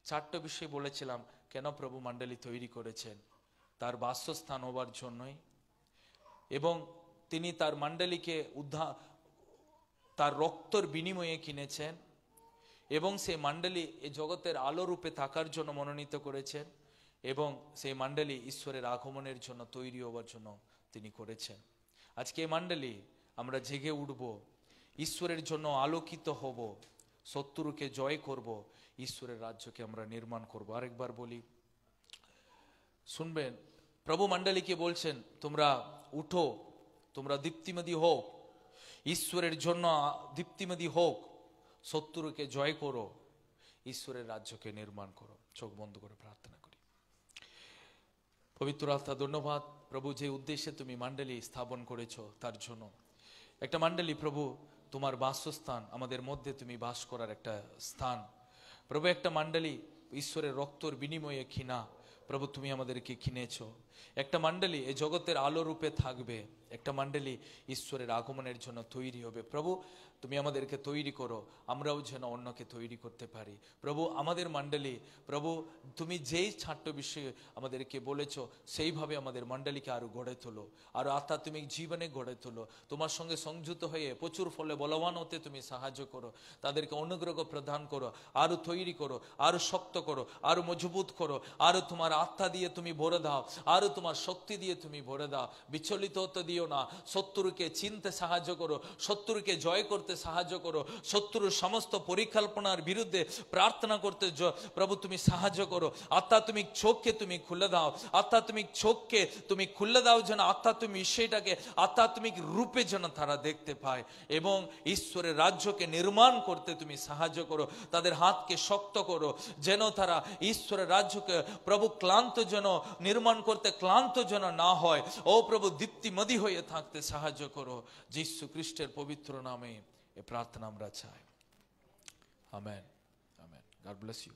চারটে বিষয় বলেছিলাম কেন প্রভু মণ্ডলী তৈরি করেছেন, তার বাসস্থান হবার জন্যই, এবং তিনি তার মণ্ডলীকে তার রক্তর বিনিময়ে কিনেছেন, এবং সেই মণ্ডলী এই জগতের আলো রূপে থাকার জন্য মনোনীত করেছেন, এবং সেই মণ্ডলী ঈশ্বরের আগমনের জন্য তৈরি হবার জন্য তিনি করেছেন। আজকে এই মণ্ডলী আমরা জেগে উঠব, ঈশ্বরের জন্য আলোকিত হব, শত্রুকে জয় করব, ঈশ্বরের রাজ্যকে আমরা নির্মাণ করব। আরেকবার বলি, শুনবেন, প্রভু মণ্ডলীকে বলছেন তোমরা উঠো, তোমরা দীপ্তিমতী হোক, ঈশ্বরের জন্য দীপ্তিমতী হোক, শত্রুকে জয় করো, ঈশ্বরের রাজ্যকে নির্মাণ করো। চোখ বন্ধ করে প্রার্থনা করি। পবিত্র আত্মা, ধন্যবাদ প্রভু, যে উদ্দেশ্যে তুমি মণ্ডলী স্থাপন করেছো তার জন্য। একটা মণ্ডলী প্রভু তোমার বাসস্থান, আমাদের মধ্যে তুমি বাস করার একটা স্থান প্রভু। একটা মণ্ডলী ঈশ্বরের রক্তর বিনিময়ে কিনা প্রভু, তুমি আমাদেরকে কিনেছো। একটা মণ্ডলী এই জগতের আলো রূপে থাকবে, একটা মণ্ডলী ঈশ্বরের আগমনের জন্য তৈরি হবে। প্রভু তুমি আমাদেরকে তৈরি করো, আমরাও যেন অন্যকে তৈরি করতে পারি। প্রভু আমাদের মণ্ডলী, প্রভু তুমি যেই ছোট্ট বিষয়ে আমাদেরকে বলেছো সেইভাবে আমাদের মণ্ডলীকে আরো গড়ে তোলো, আরো আধ্যাত্মিক জীবনে গড়ে তোলো। তোমার সঙ্গে সংযুক্ত হয়ে প্রচুর ফলে বলবান হতে তুমি সাহায্য করো, তাদেরকে অনুগ্রহ প্রদান করো, আরো তৈরি করো, আরো শক্ত করো, আরো মজবুত করো, আরো তোমার আত্মা দিয়ে তুমি ভরে দাও, আরো তোমার শক্তি দিয়ে তুমি ভরে দাও। বিচলিত হতে দিও না, শত্রুকে চিনতে সাহায্য করো, শত্রুকে জয় করতে সাহায্য করো, শত্রুর সমস্ত পরিকল্পনার বিরুদ্ধে প্রার্থনা করতে প্রভু তুমি সাহায্য করো। আধ্যাত্মিক চোখকে তুমি খুলে দাও, আধ্যাত্মিক চোখকে তুমি খুলে দাও, যেন আধ্যাত্মিক বিষয়টাকে আধ্যাত্মিক রূপে যেন তারা দেখতে পায়, এবং ঈশ্বরের রাজ্যকে নির্মাণ করতে তুমি সাহায্য করো। তাদের হাতকে শক্ত করো, যেন তারা ঈশ্বরের রাজ্যকে প্রভু ক্লান্ত যেন নির্মাণ করতে ক্লান্ত যেন না হয়। ও প্রভু দীপ্তিমতী হয়ে থাকতে সাহায্য করো। যীশু খ্রিস্টের পবিত্র নামে এই প্রার্থনা আমরা চাই। Amen, amen. God bless you.